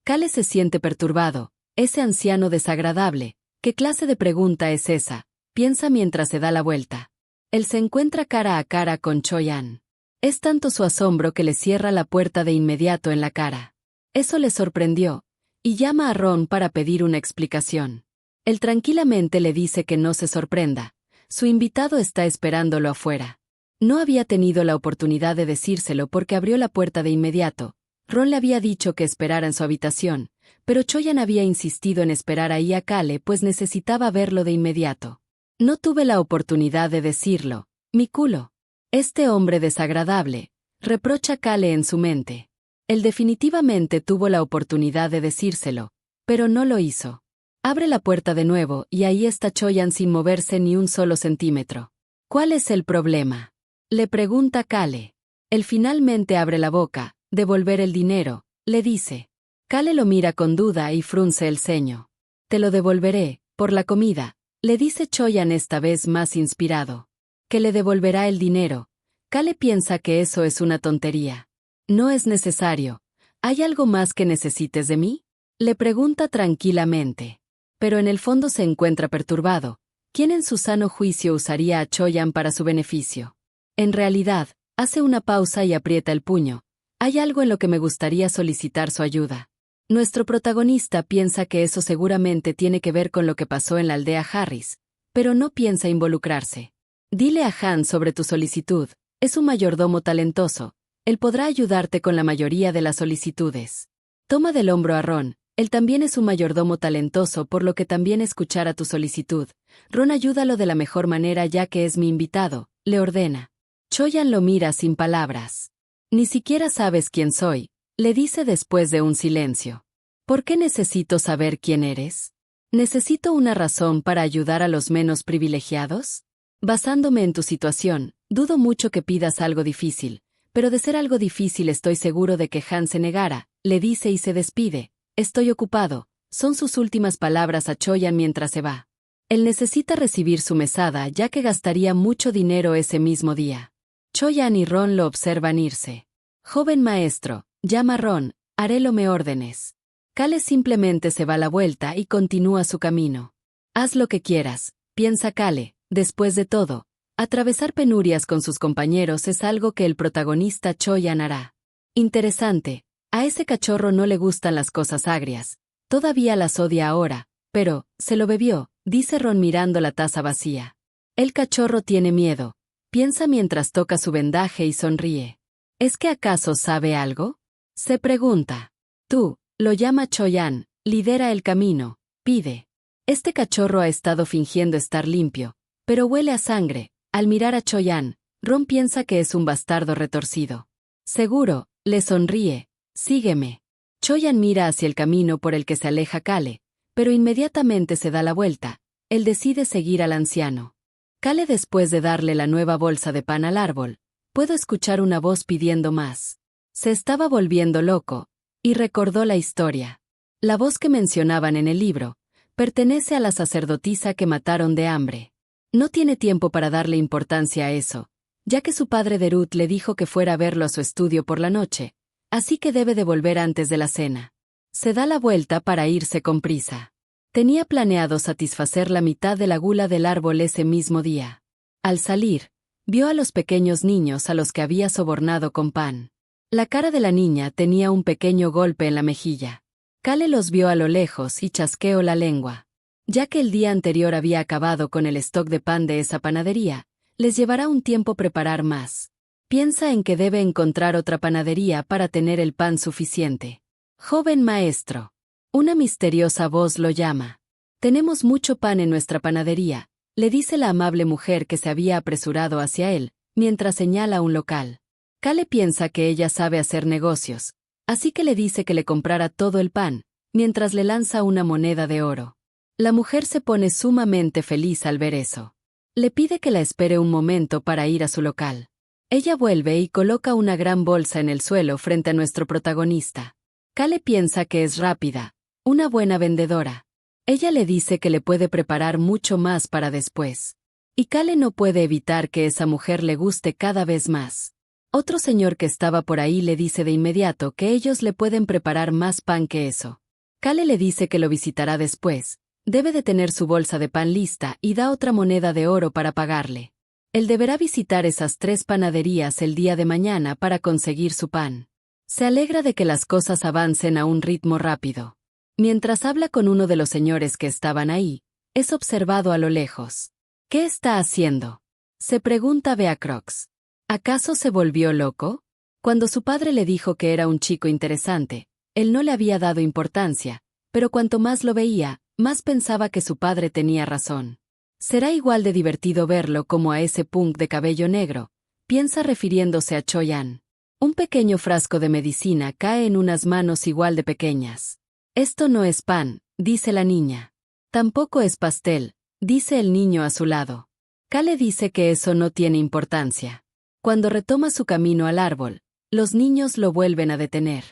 Kale se siente perturbado. Ese anciano desagradable, ¿qué clase de pregunta es esa?, piensa mientras se da la vuelta. Él se encuentra cara a cara con Choyan. Es tanto su asombro que le cierra la puerta de inmediato en la cara. Eso le sorprendió, y llama a Ron para pedir una explicación. Él tranquilamente le dice que no se sorprenda. Su invitado está esperándolo afuera. No había tenido la oportunidad de decírselo porque abrió la puerta de inmediato. Ron le había dicho que esperara en su habitación, pero Choyan había insistido en esperar ahí a Kale pues necesitaba verlo de inmediato. No tuve la oportunidad de decirlo. Mi culo. Este hombre desagradable, reprocha Kale en su mente. Él definitivamente tuvo la oportunidad de decírselo, pero no lo hizo. Abre la puerta de nuevo y ahí está Choyan sin moverse ni un solo centímetro. ¿Cuál es el problema? Le pregunta Kale. Él finalmente abre la boca, devolver el dinero, le dice. Kale lo mira con duda y frunce el ceño. Te lo devolveré, por la comida, le dice Choyan esta vez más inspirado. Que le devolverá el dinero. Kale piensa que eso es una tontería. No es necesario. ¿Hay algo más que necesites de mí? Le pregunta tranquilamente. Pero en el fondo se encuentra perturbado. ¿Quién en su sano juicio usaría a Choyan para su beneficio? En realidad, hace una pausa y aprieta el puño. Hay algo en lo que me gustaría solicitar su ayuda. Nuestro protagonista piensa que eso seguramente tiene que ver con lo que pasó en la aldea Harris, pero no piensa involucrarse. Dile a Han sobre tu solicitud. Es un mayordomo talentoso. Él podrá ayudarte con la mayoría de las solicitudes. Toma del hombro a Ron. Él también es un mayordomo talentoso por lo que también escuchará tu solicitud. Ron, ayúdalo de la mejor manera ya que es mi invitado, le ordena. Choyan lo mira sin palabras. Ni siquiera sabes quién soy, le dice después de un silencio. ¿Por qué necesito saber quién eres? ¿Necesito una razón para ayudar a los menos privilegiados? Basándome en tu situación, dudo mucho que pidas algo difícil, pero de ser algo difícil estoy seguro de que Han se negara, le dice y se despide. Estoy ocupado, son sus últimas palabras a Choyan mientras se va. Él necesita recibir su mesada ya que gastaría mucho dinero ese mismo día. Choyan y Ron lo observan irse. Joven maestro, llama Ron, haré lo me órdenes. Kale simplemente se va a la vuelta y continúa su camino. Haz lo que quieras, piensa Kale, después de todo, atravesar penurias con sus compañeros es algo que el protagonista Choyan hará. Interesante. A ese cachorro no le gustan las cosas agrias. Todavía las odia ahora, pero, se lo bebió, dice Ron mirando la taza vacía. El cachorro tiene miedo. Piensa mientras toca su vendaje y sonríe. ¿Es que acaso sabe algo? Se pregunta. Tú, lo llama Choyan, lidera el camino, pide. Este cachorro ha estado fingiendo estar limpio, pero huele a sangre. Al mirar a Choyan, Ron piensa que es un bastardo retorcido. Seguro, le sonríe. Sígueme. Choyan mira hacia el camino por el que se aleja Kale, pero inmediatamente se da la vuelta. Él decide seguir al anciano. Kale, después de darle la nueva bolsa de pan al árbol, puedo escuchar una voz pidiendo más. Se estaba volviendo loco, y recordó la historia. La voz que mencionaban en el libro, pertenece a la sacerdotisa que mataron de hambre. No tiene tiempo para darle importancia a eso, ya que su padre Derut le dijo que fuera a verlo a su estudio por la noche. Así que debe de volver antes de la cena. Se da la vuelta para irse con prisa. Tenía planeado satisfacer la mitad de la gula del árbol ese mismo día. Al salir, vio a los pequeños niños a los que había sobornado con pan. La cara de la niña tenía un pequeño golpe en la mejilla. Kale los vio a lo lejos y chasqueó la lengua. Ya que el día anterior había acabado con el stock de pan de esa panadería, les llevará un tiempo preparar más. Piensa en que debe encontrar otra panadería para tener el pan suficiente. Joven maestro. Una misteriosa voz lo llama. Tenemos mucho pan en nuestra panadería, le dice la amable mujer que se había apresurado hacia él, mientras señala un local. Kale piensa que ella sabe hacer negocios, así que le dice que le comprara todo el pan, mientras le lanza una moneda de oro. La mujer se pone sumamente feliz al ver eso. Le pide que la espere un momento para ir a su local. Ella vuelve y coloca una gran bolsa en el suelo frente a nuestro protagonista. Kale piensa que es rápida, una buena vendedora. Ella le dice que le puede preparar mucho más para después. Y Kale no puede evitar que esa mujer le guste cada vez más. Otro señor que estaba por ahí le dice de inmediato que ellos le pueden preparar más pan que eso. Kale le dice que lo visitará después. Debe de tener su bolsa de pan lista y da otra moneda de oro para pagarle. Él deberá visitar esas 3 panaderías el día de mañana para conseguir su pan. Se alegra de que las cosas avancen a un ritmo rápido. Mientras habla con uno de los señores que estaban ahí, es observado a lo lejos. ¿Qué está haciendo?, se pregunta Beacrox. ¿Acaso se volvió loco? Cuando su padre le dijo que era un chico interesante, él no le había dado importancia, pero cuanto más lo veía, más pensaba que su padre tenía razón. Será igual de divertido verlo como a ese punk de cabello negro, piensa refiriéndose a Choi-an. Un pequeño frasco de medicina cae en unas manos igual de pequeñas. Esto no es pan, dice la niña. Tampoco es pastel, dice el niño a su lado. Kale dice que eso no tiene importancia. Cuando retoma su camino al árbol, los niños lo vuelven a detener.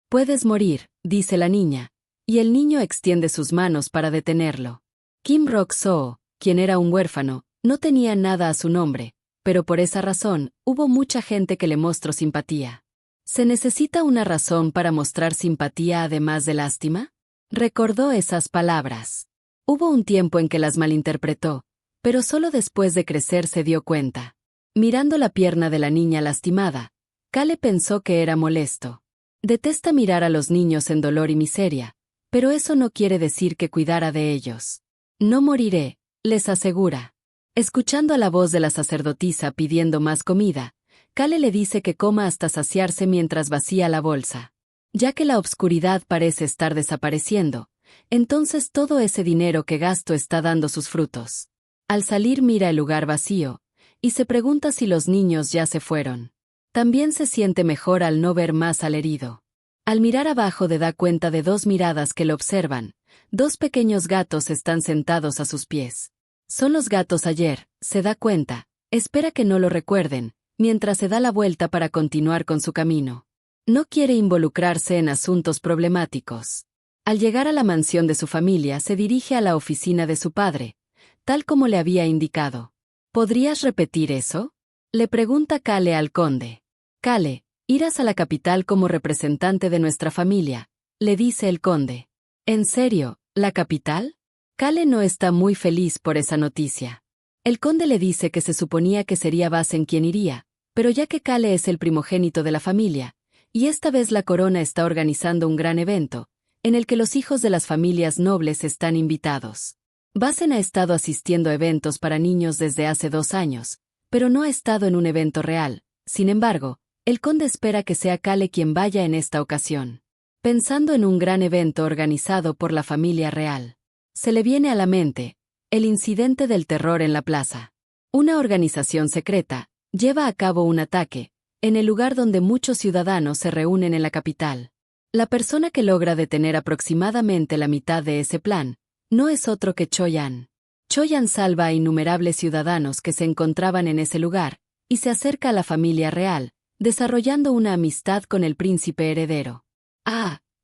Puedes morir, dice la niña, y el niño extiende sus manos para detenerlo. Kim Rok-soo, quien era un huérfano, no tenía nada a su nombre, pero por esa razón, hubo mucha gente que le mostró simpatía. ¿Se necesita una razón para mostrar simpatía además de lástima? Recordó esas palabras. Hubo un tiempo en que las malinterpretó, pero solo después de crecer se dio cuenta. Mirando la pierna de la niña lastimada, Kale pensó que era molesto. Detesta mirar a los niños en dolor y miseria, pero eso no quiere decir que cuidara de ellos. No moriré, les asegura. Escuchando a la voz de la sacerdotisa pidiendo más comida, Kale le dice que coma hasta saciarse mientras vacía la bolsa. Ya que la obscuridad parece estar desapareciendo, entonces todo ese dinero que gasto está dando sus frutos. Al salir mira el lugar vacío, y se pregunta si los niños ya se fueron. También se siente mejor al no ver más al herido. Al mirar abajo da cuenta de dos miradas que lo observan. Dos pequeños gatos están sentados a sus pies. Son los gatos ayer, se da cuenta, espera que no lo recuerden, mientras se da la vuelta para continuar con su camino. No quiere involucrarse en asuntos problemáticos. Al llegar a la mansión de su familia se dirige a la oficina de su padre, tal como le había indicado. ¿Podrías repetir eso?, le pregunta Kale al conde. Kale, irás a la capital como representante de nuestra familia, le dice el conde. ¿En serio, la capital? Kale no está muy feliz por esa noticia. El conde le dice que se suponía que sería Basen quien iría, pero ya que Kale es el primogénito de la familia, y esta vez la corona está organizando un gran evento, en el que los hijos de las familias nobles están invitados. Basen ha estado asistiendo a eventos para niños desde hace 2 años, pero no ha estado en un evento real. Sin embargo, el conde espera que sea Kale quien vaya en esta ocasión. Pensando en un gran evento organizado por la familia real, se le viene a la mente el incidente del terror en la plaza. Una organización secreta lleva a cabo un ataque en el lugar donde muchos ciudadanos se reúnen en la capital. La persona que logra detener aproximadamente la mitad de ese plan no es otro que Choi-an. Choi-an salva a innumerables ciudadanos que se encontraban en ese lugar y se acerca a la familia real, desarrollando una amistad con el príncipe heredero.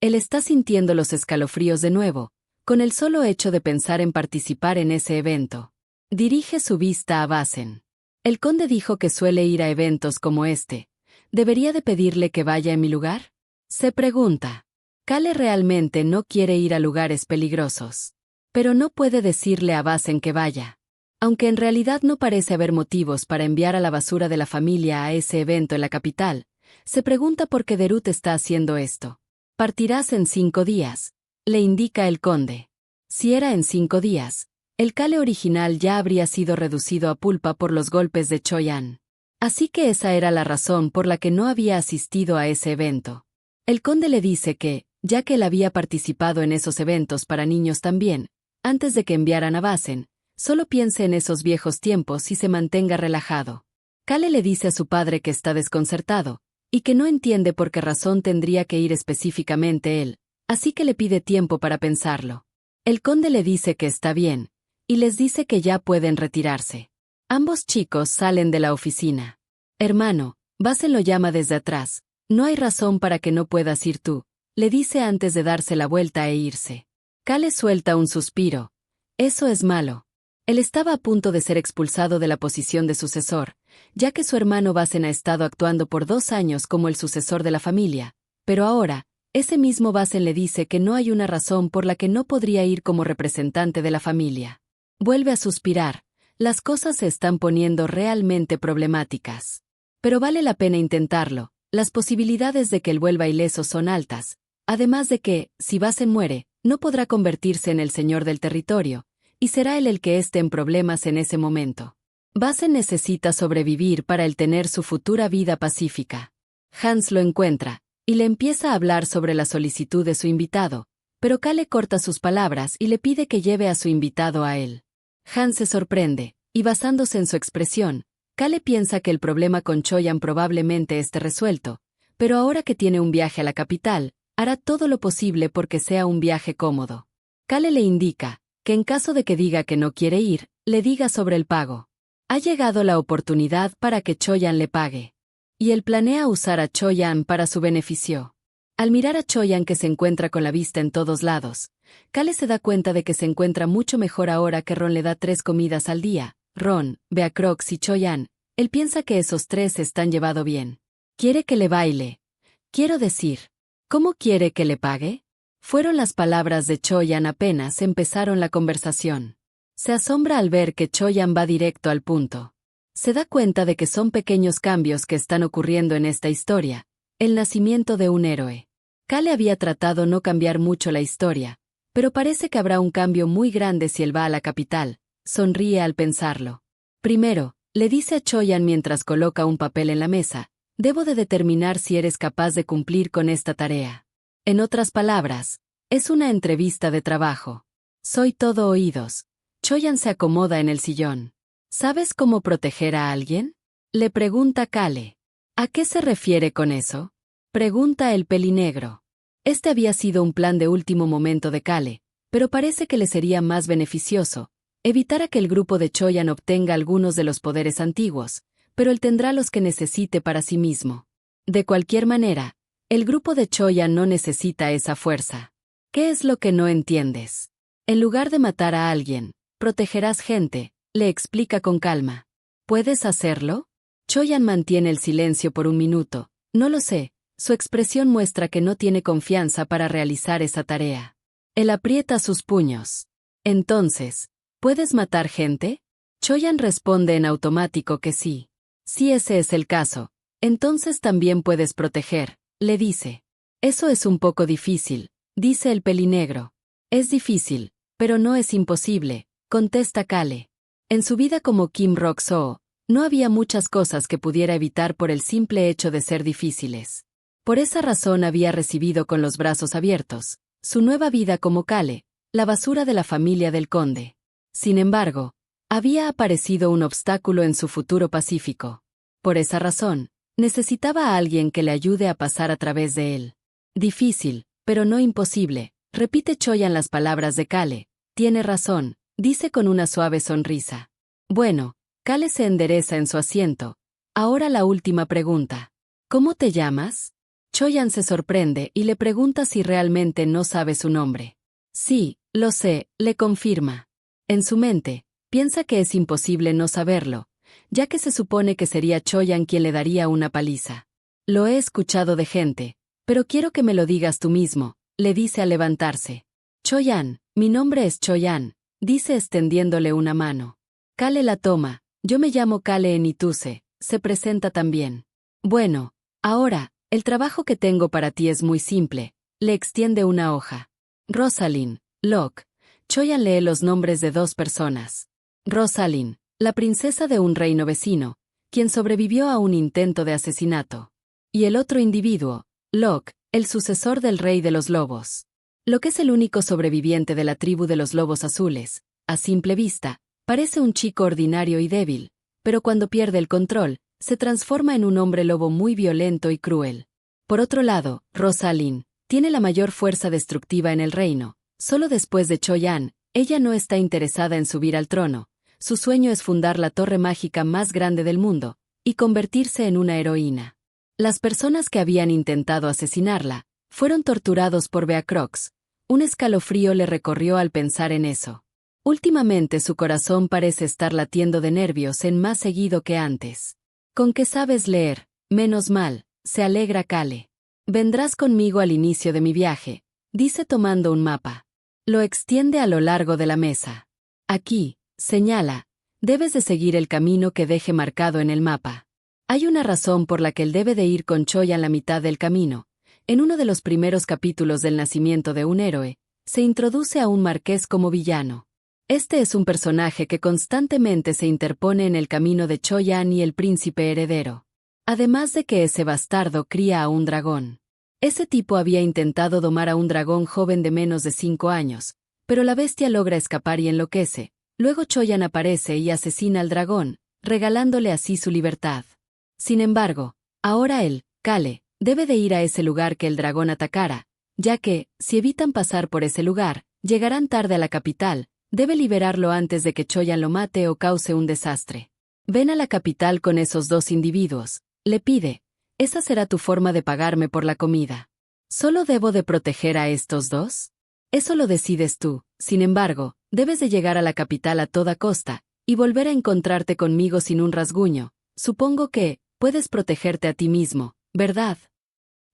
Él está sintiendo los escalofríos de nuevo, con el solo hecho de pensar en participar en ese evento. Dirige su vista a Basen. El conde dijo que suele ir a eventos como este. ¿Debería de pedirle que vaya en mi lugar?, se pregunta. Kale realmente no quiere ir a lugares peligrosos. Pero no puede decirle a Basen que vaya. Aunque en realidad no parece haber motivos para enviar a la basura de la familia a ese evento en la capital, se pregunta por qué Derut está haciendo esto. Partirás en 5 días, le indica el conde. Si era en 5 días, el Kale original ya habría sido reducido a pulpa por los golpes de Choi-an. Así que esa era la razón por la que no había asistido a ese evento. El conde le dice que, ya que él había participado en esos eventos para niños también, antes de que enviaran a Basen, solo piense en esos viejos tiempos y se mantenga relajado. Kale le dice a su padre que está desconcertado, y que no entiende por qué razón tendría que ir específicamente él, así que le pide tiempo para pensarlo. El conde le dice que está bien, y les dice que ya pueden retirarse. Ambos chicos salen de la oficina. Hermano, Basen lo llama desde atrás. No hay razón para que no puedas ir tú, le dice antes de darse la vuelta e irse. Kale suelta un suspiro. Eso es malo. Él estaba a punto de ser expulsado de la posición de sucesor, ya que su hermano Basen ha estado actuando por 2 años como el sucesor de la familia, pero ahora, ese mismo Basen le dice que no hay una razón por la que no podría ir como representante de la familia. Vuelve a suspirar. Las cosas se están poniendo realmente problemáticas. Pero vale la pena intentarlo. Las posibilidades de que él vuelva ileso son altas, además de que, si Basen muere, no podrá convertirse en el señor del territorio, y será él el que esté en problemas en ese momento. Base necesita sobrevivir para él tener su futura vida pacífica. Hans lo encuentra, y le empieza a hablar sobre la solicitud de su invitado, pero Kale corta sus palabras y le pide que lleve a su invitado a él. Hans se sorprende, y basándose en su expresión, Kale piensa que el problema con Choyan probablemente esté resuelto, pero ahora que tiene un viaje a la capital, hará todo lo posible porque sea un viaje cómodo. Kale le indica que en caso de que diga que no quiere ir, le diga sobre el pago. Ha llegado la oportunidad para que Choyan le pague. Y él planea usar a Choyan para su beneficio. Al mirar a Choyan que se encuentra con la vista en todos lados, Kale se da cuenta de que se encuentra mucho mejor ahora que Ron le da 3 comidas al día. Ron, Beacrox y Choyan, él piensa que esos 3 se están llevando bien. Quiere que le baile. Quiero decir, ¿cómo quiere que le pague? Fueron las palabras de Choyan apenas empezaron la conversación. Se asombra al ver que Choyan va directo al punto. Se da cuenta de que son pequeños cambios que están ocurriendo en esta historia, el nacimiento de un héroe. Kale había tratado no cambiar mucho la historia, pero parece que habrá un cambio muy grande si él va a la capital. Sonríe al pensarlo. Primero, le dice a Choyan mientras coloca un papel en la mesa, debo de determinar si eres capaz de cumplir con esta tarea. En otras palabras, es una entrevista de trabajo. Soy todo oídos. Choyan se acomoda en el sillón. ¿Sabes cómo proteger a alguien? Le pregunta Kale. ¿A qué se refiere con eso? Pregunta el pelinegro. Este había sido un plan de último momento de Kale, pero parece que le sería más beneficioso evitar a que el grupo de Choyan obtenga algunos de los poderes antiguos, pero él tendrá los que necesite para sí mismo. De cualquier manera, el grupo de Choyan no necesita esa fuerza. ¿Qué es lo que no entiendes? En lugar de matar a alguien, protegerás gente, le explica con calma. ¿Puedes hacerlo? Choyan mantiene el silencio por un minuto. No lo sé, su expresión muestra que no tiene confianza para realizar esa tarea. Él aprieta sus puños. Entonces, ¿puedes matar gente? Choyan responde en automático que sí. Si ese es el caso, entonces también puedes proteger, le dice. Eso es un poco difícil, dice el pelinegro. Es difícil, pero no es imposible, contesta Kale. En su vida como Kim Rok-soo, no había muchas cosas que pudiera evitar por el simple hecho de ser difíciles. Por esa razón había recibido con los brazos abiertos su nueva vida como Kale, la basura de la familia del conde. Sin embargo, había aparecido un obstáculo en su futuro pacífico. Por esa razón, necesitaba a alguien que le ayude a pasar a través de él. Difícil, pero no imposible, repite Choyan las palabras de Kale. Tiene razón, dice con una suave sonrisa. Bueno, Kale se endereza en su asiento. Ahora la última pregunta. ¿Cómo te llamas? Choyan se sorprende y le pregunta si realmente no sabe su nombre. Sí, lo sé, le confirma. En su mente, piensa que es imposible no saberlo, ya que se supone que sería Choyan quien le daría una paliza. Lo he escuchado de gente, pero quiero que me lo digas tú mismo, le dice al levantarse. Choyan, mi nombre es Choyan, dice extendiéndole una mano. Kale la toma, yo me llamo Kale Enituse, se presenta también. Bueno, ahora, el trabajo que tengo para ti es muy simple, le extiende una hoja. Rosalind, Locke. Choyan lee los nombres de 2 personas. Rosalind, la princesa de un reino vecino, quien sobrevivió a un intento de asesinato. Y el otro individuo, Locke, el sucesor del rey de los lobos. Locke es el único sobreviviente de la tribu de los lobos azules. A simple vista, parece un chico ordinario y débil, pero cuando pierde el control, se transforma en un hombre lobo muy violento y cruel. Por otro lado, Rosalind tiene la mayor fuerza destructiva en el reino. Solo después de Choyan, ella no está interesada en subir al trono. Su sueño es fundar la torre mágica más grande del mundo y convertirse en una heroína. Las personas que habían intentado asesinarla fueron torturados por Beacrox. Un escalofrío le recorrió al pensar en eso. Últimamente su corazón parece estar latiendo de nervios más seguido que antes. ¿Con qué sabes leer? Menos mal, se alegra Kale. Vendrás conmigo al inicio de mi viaje, dice tomando un mapa. Lo extiende a lo largo de la mesa. Aquí, señala, debes de seguir el camino que deje marcado en el mapa. Hay una razón por la que él debe de ir con Choyan la mitad del camino. En uno de los primeros capítulos del nacimiento de un héroe, se introduce a un marqués como villano. Este es un personaje que constantemente se interpone en el camino de Choyan y el príncipe heredero. Además de que ese bastardo cría a un dragón. Ese tipo había intentado domar a un dragón joven de menos de 5 años, pero la bestia logra escapar y enloquece. Luego Choyan aparece y asesina al dragón, regalándole así su libertad. Sin embargo, ahora él, Kale, debe de ir a ese lugar que el dragón atacara, ya que, si evitan pasar por ese lugar, llegarán tarde a la capital. Debe liberarlo antes de que Choyan lo mate o cause un desastre. Ven a la capital con esos 2 individuos, le pide. Esa será tu forma de pagarme por la comida. ¿Solo debo de proteger a estos 2? Eso lo decides tú. Sin embargo, debes de llegar a la capital a toda costa, y volver a encontrarte conmigo sin un rasguño. Supongo que, puedes protegerte a ti mismo, ¿verdad?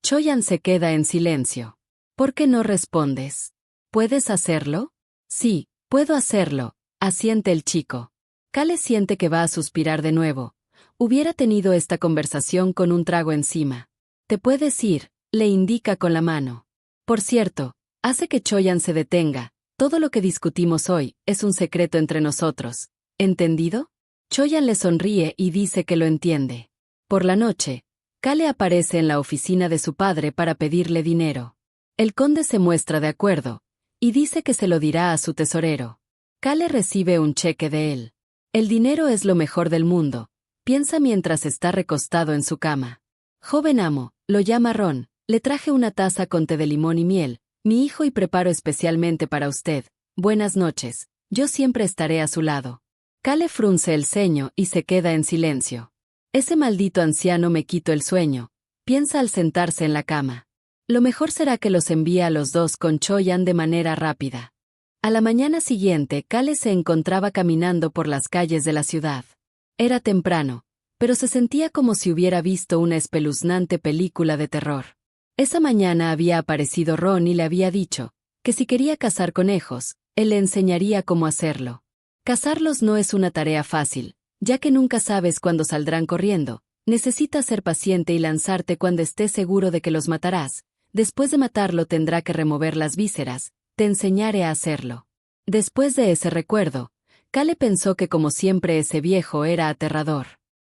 Choyan se queda en silencio. ¿Por qué no respondes? ¿Puedes hacerlo? Sí, puedo hacerlo, asiente el chico. Kale siente que va a suspirar de nuevo. Hubiera tenido esta conversación con un trago encima. Te puedes ir, le indica con la mano. Por cierto, hace que Choyan se detenga. Todo lo que discutimos hoy es un secreto entre nosotros. ¿Entendido? Choyan le sonríe y dice que lo entiende. Por la noche, Kale aparece en la oficina de su padre para pedirle dinero. El conde se muestra de acuerdo, y dice que se lo dirá a su tesorero. Kale recibe un cheque de él. El dinero es lo mejor del mundo, piensa mientras está recostado en su cama. Joven amo, lo llama Ron, le traje una taza con té de limón y miel, mi hijo y preparo especialmente para usted. Buenas noches, yo siempre estaré a su lado. Kale frunce el ceño y se queda en silencio. Ese maldito anciano me quitó el sueño, piensa al sentarse en la cama. Lo mejor será que los envíe a los 2 con Choyan de manera rápida. A la mañana siguiente, Kale se encontraba caminando por las calles de la ciudad. Era temprano, pero se sentía como si hubiera visto una espeluznante película de terror. Esa mañana había aparecido Ron y le había dicho que si quería cazar conejos, él le enseñaría cómo hacerlo. Cazarlos no es una tarea fácil, ya que nunca sabes cuándo saldrán corriendo. Necesitas ser paciente y lanzarte cuando estés seguro de que los matarás. Después de matarlo tendrá que remover las vísceras. Te enseñaré a hacerlo. Después de ese recuerdo, Kale pensó que como siempre ese viejo era aterrador.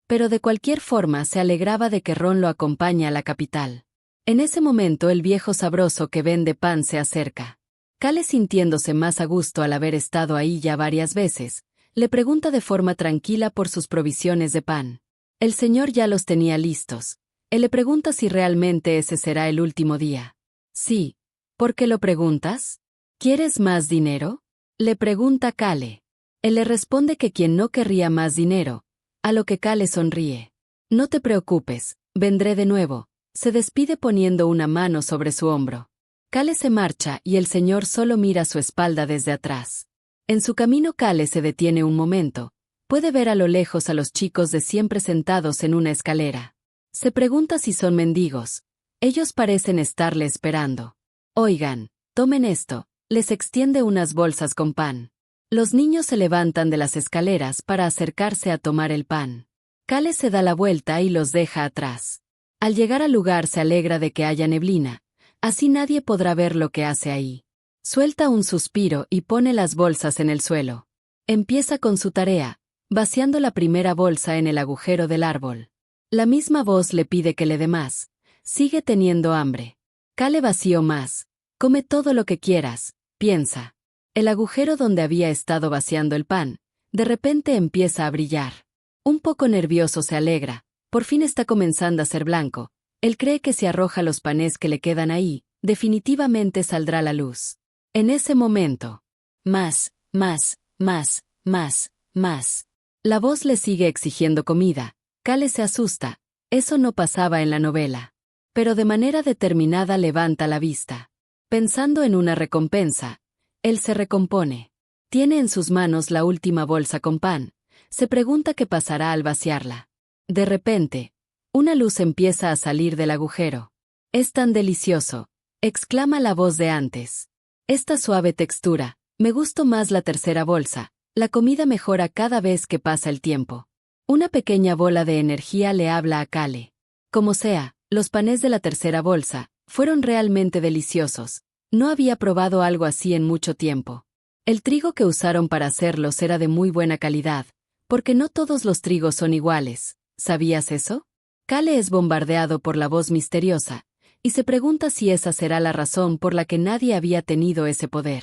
Pero de cualquier forma se alegraba de que Ron lo acompañe a la capital. En ese momento el viejo sabroso que vende pan se acerca. Kale, sintiéndose más a gusto al haber estado ahí ya varias veces, le pregunta de forma tranquila por sus provisiones de pan. El señor ya los tenía listos. Él le pregunta si realmente ese será el último día. Sí. ¿Por qué lo preguntas? ¿Quieres más dinero? Le pregunta Kale. Él le responde que quien no querría más dinero, a lo que Kale sonríe. No te preocupes, vendré de nuevo. Se despide poniendo una mano sobre su hombro. Kale se marcha y el señor solo mira su espalda desde atrás. En su camino Kale se detiene un momento. Puede ver a lo lejos a los chicos de siempre sentados en una escalera. Se pregunta si son mendigos. Ellos parecen estarle esperando. Oigan, tomen esto. Les extiende unas bolsas con pan. Los niños se levantan de las escaleras para acercarse a tomar el pan. Kale se da la vuelta y los deja atrás. Al llegar al lugar se alegra de que haya neblina. Así nadie podrá ver lo que hace ahí. Suelta un suspiro y pone las bolsas en el suelo. Empieza con su tarea, vaciando la primera bolsa en el agujero del árbol. La misma voz le pide que le dé más. Sigue teniendo hambre. Kale vació más. Come todo lo que quieras, piensa. El agujero donde había estado vaciando el pan, de repente empieza a brillar. Un poco nervioso se alegra, por fin está comenzando a ser blanco. Él cree que si arroja los panes que le quedan ahí, definitivamente saldrá la luz. En ese momento, más, más, más, más, más. La voz le sigue exigiendo comida. Kale se asusta, eso no pasaba en la novela. Pero de manera determinada levanta la vista. Pensando en una recompensa, él se recompone. Tiene en sus manos la última bolsa con pan. Se pregunta qué pasará al vaciarla. De repente, una luz empieza a salir del agujero. «Es tan delicioso», exclama la voz de antes. «Esta suave textura, me gustó más la tercera bolsa. La comida mejora cada vez que pasa el tiempo». Una pequeña bola de energía le habla a Kale. Como sea, los panes de la tercera bolsa fueron realmente deliciosos. No había probado algo así en mucho tiempo. El trigo que usaron para hacerlos era de muy buena calidad, porque no todos los trigos son iguales. ¿Sabías eso? Kale es bombardeado por la voz misteriosa, y se pregunta si esa será la razón por la que nadie había tenido ese poder.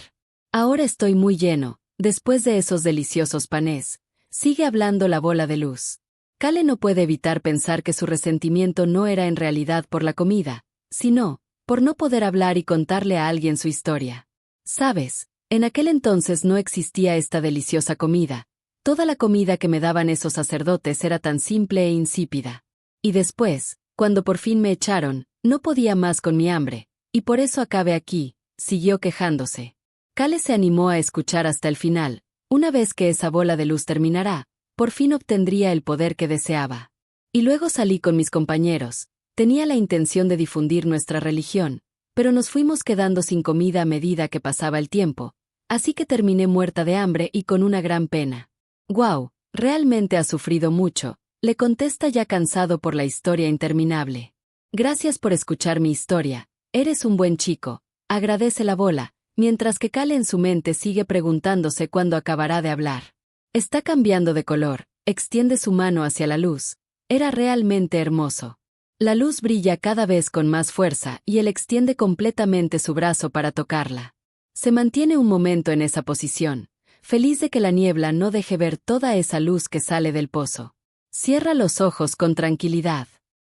Ahora estoy muy lleno, después de esos deliciosos panes. Sigue hablando la bola de luz. Kale no puede evitar pensar que su resentimiento no era en realidad por la comida, sino por no poder hablar y contarle a alguien su historia. ¿Sabes? En aquel entonces no existía esta deliciosa comida. Toda la comida que me daban esos sacerdotes era tan simple e insípida. Y después, cuando por fin me echaron, no podía más con mi hambre, y por eso acabé aquí, siguió quejándose. Kale se animó a escuchar hasta el final. Una vez que esa bola de luz terminará, por fin obtendría el poder que deseaba. Y luego salí con mis compañeros. Tenía la intención de difundir nuestra religión, pero nos fuimos quedando sin comida a medida que pasaba el tiempo, así que terminé muerta de hambre y con una gran pena. «Guau, realmente has sufrido mucho», le contesta ya cansado por la historia interminable. «Gracias por escuchar mi historia, eres un buen chico», agradece la bola, mientras que Kale en su mente sigue preguntándose cuándo acabará de hablar. Está cambiando de color, extiende su mano hacia la luz. Era realmente hermoso. La luz brilla cada vez con más fuerza y él extiende completamente su brazo para tocarla. Se mantiene un momento en esa posición, feliz de que la niebla no deje ver toda esa luz que sale del pozo. Cierra los ojos con tranquilidad.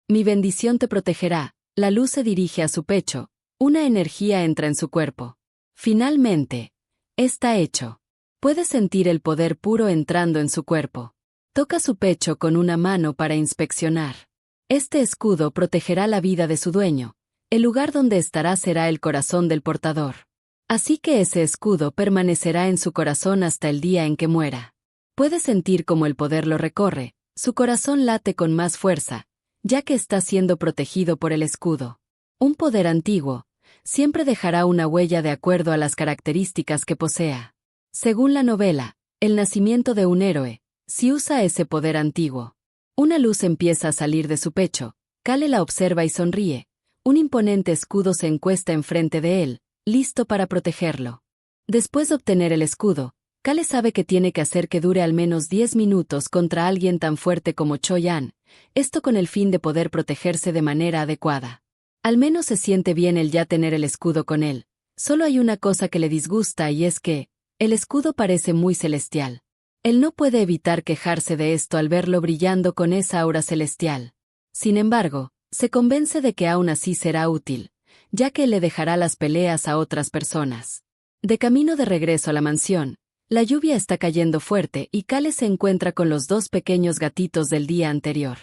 Mi bendición te protegerá. La luz se dirige a su pecho. Una energía entra en su cuerpo. Finalmente, está hecho. Puede sentir el poder puro entrando en su cuerpo. Toca su pecho con una mano para inspeccionar. Este escudo protegerá la vida de su dueño. El lugar donde estará será el corazón del portador. Así que ese escudo permanecerá en su corazón hasta el día en que muera. Puede sentir cómo el poder lo recorre. Su corazón late con más fuerza, ya que está siendo protegido por el escudo. Un poder antiguo siempre dejará una huella de acuerdo a las características que posea. Según la novela, El nacimiento de un héroe, si usa ese poder antiguo. Una luz empieza a salir de su pecho. Kale la observa y sonríe. Un imponente escudo se encuesta enfrente de él, listo para protegerlo. Después de obtener el escudo, Kale sabe que tiene que hacer que dure al menos 10 minutos contra alguien tan fuerte como Choi-an, esto con el fin de poder protegerse de manera adecuada. Al menos se siente bien el ya tener el escudo con él. Solo hay una cosa que le disgusta y es que el escudo parece muy celestial. Él no puede evitar quejarse de esto al verlo brillando con esa aura celestial. Sin embargo, se convence de que aún así será útil, ya que le dejará las peleas a otras personas. De camino de regreso a la mansión, la lluvia está cayendo fuerte y Kale se encuentra con los dos pequeños gatitos del día anterior.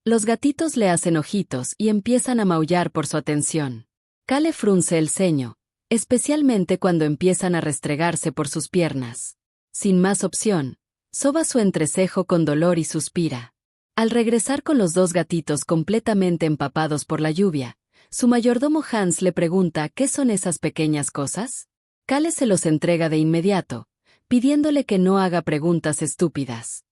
Los gatitos le hacen ojitos y empiezan a maullar por su atención. Kale frunce el ceño, especialmente cuando empiezan a restregarse por sus piernas. Sin más opción, soba su entrecejo con dolor y suspira. Al regresar con los dos gatitos completamente empapados por la lluvia, su mayordomo Hans le pregunta ¿qué son esas pequeñas cosas? Kale se los entrega de inmediato, pidiéndole que no haga preguntas estúpidas.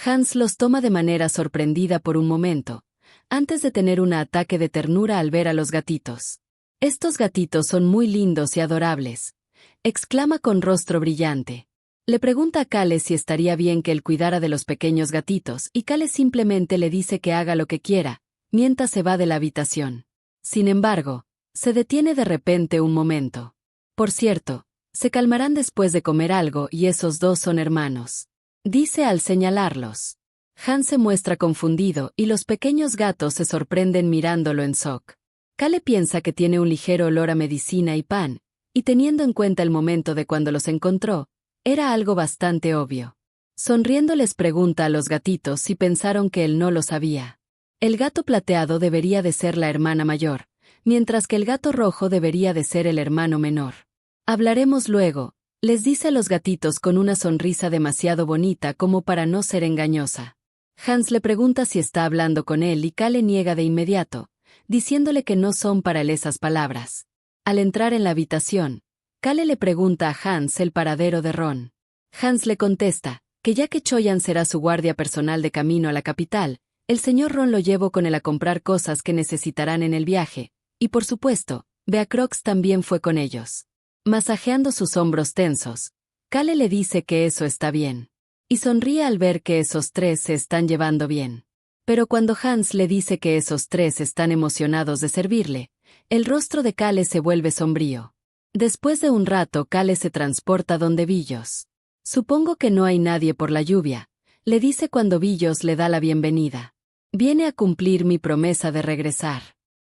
Hans los toma de manera sorprendida por un momento, antes de tener un ataque de ternura al ver a los gatitos. «Estos gatitos son muy lindos y adorables», exclama con rostro brillante. Le pregunta a Kale si estaría bien que él cuidara de los pequeños gatitos y Kale simplemente le dice que haga lo que quiera, mientras se va de la habitación. Sin embargo, se detiene de repente un momento. Por cierto, se calmarán después de comer algo y esos dos son hermanos, dice al señalarlos. Hans se muestra confundido y los pequeños gatos se sorprenden mirándolo en shock. Kale piensa que tiene un ligero olor a medicina y pan, y teniendo en cuenta el momento de cuando los encontró, era algo bastante obvio. Sonriendo les pregunta a los gatitos si pensaron que él no lo sabía. El gato plateado debería de ser la hermana mayor, mientras que el gato rojo debería de ser el hermano menor. Hablaremos luego, les dice a los gatitos con una sonrisa demasiado bonita como para no ser engañosa. Hans le pregunta si está hablando con él y Kale niega de inmediato, diciéndole que no son para él esas palabras. Al entrar en la habitación, Kale le pregunta a Hans el paradero de Ron. Hans le contesta que ya que Choi-an será su guardia personal de camino a la capital, el señor Ron lo llevó con él a comprar cosas que necesitarán en el viaje, y por supuesto, Beacrox también fue con ellos. Masajeando sus hombros tensos, Kale le dice que eso está bien. Y sonríe al ver que esos tres se están llevando bien. Pero cuando Hans le dice que esos tres están emocionados de servirle, el rostro de Kale se vuelve sombrío. Después de un rato Kale se transporta donde Billos. Supongo que no hay nadie por la lluvia, le dice cuando Billos le da la bienvenida. Viene a cumplir mi promesa de regresar.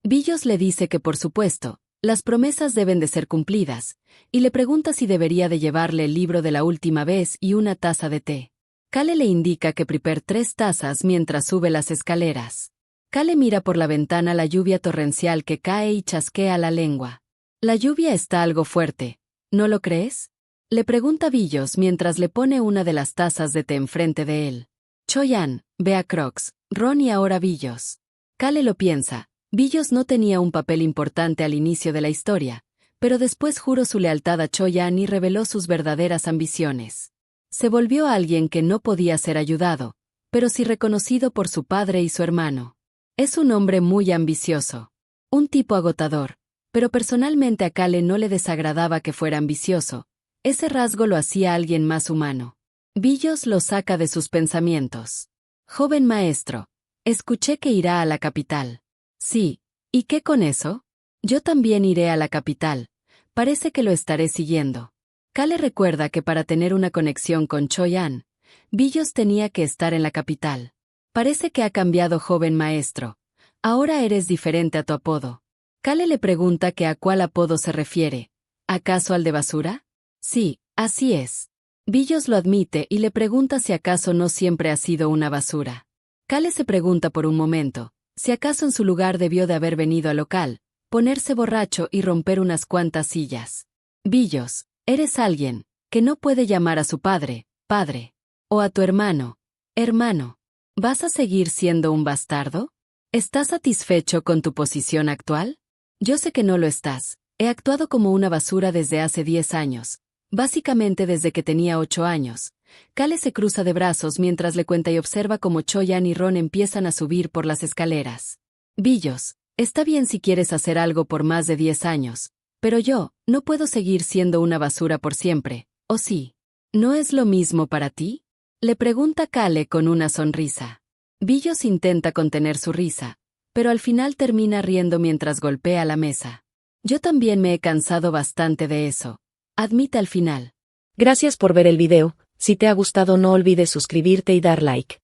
Billos le dice que por supuesto, las promesas deben de ser cumplidas, y le pregunta si debería de llevarle el libro de la última vez y una taza de té. Kale le indica que prepare 3 tazas mientras sube las escaleras. Kale mira por la ventana la lluvia torrencial que cae y chasquea la lengua. La lluvia está algo fuerte, ¿no lo crees? Le pregunta Billos mientras le pone una de las tazas de té enfrente de él. Choyan, ve a Crocs, Ron y ahora Billos. Kale lo piensa. Billos no tenía un papel importante al inicio de la historia, pero después juró su lealtad a Choyan y reveló sus verdaderas ambiciones. Se volvió alguien que no podía ser ayudado, pero sí reconocido por su padre y su hermano. Es un hombre muy ambicioso. Un tipo agotador, pero personalmente a Kale no le desagradaba que fuera ambicioso. Ese rasgo lo hacía alguien más humano. Billos lo saca de sus pensamientos. Joven maestro, escuché que irá a la capital. Sí, ¿y qué con eso? Yo también iré a la capital. Parece que lo estaré siguiendo. Kale recuerda que para tener una conexión con Choyan, Billos tenía que estar en la capital. Parece que ha cambiado, joven maestro. Ahora eres diferente a tu apodo. Kale le pregunta que a cuál apodo se refiere. ¿Acaso al de basura? Sí, así es. Billos lo admite y le pregunta si acaso no siempre ha sido una basura. Kale se pregunta por un momento si acaso en su lugar debió de haber venido al local, ponerse borracho y romper unas cuantas sillas. Billos, eres alguien que no puede llamar a su padre, padre, o a tu hermano, hermano. ¿Vas a seguir siendo un bastardo? ¿Estás satisfecho con tu posición actual? Yo sé que no lo estás. He actuado como una basura desde hace 10 años, básicamente desde que tenía 8 años. Kale se cruza de brazos mientras le cuenta y observa cómo Choyan y Ron empiezan a subir por las escaleras. Billos, está bien si quieres hacer algo por más de 10 años, pero yo no puedo seguir siendo una basura por siempre, ¿o sí? ¿No es lo mismo para ti? Le pregunta Kale con una sonrisa. Billos intenta contener su risa, pero al final termina riendo mientras golpea la mesa. Yo también me he cansado bastante de eso, admite al final. Gracias por ver el video. Si te ha gustado no olvides suscribirte y dar like.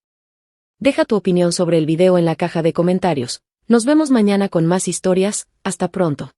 Deja tu opinión sobre el video en la caja de comentarios. Nos vemos mañana con más historias. Hasta pronto.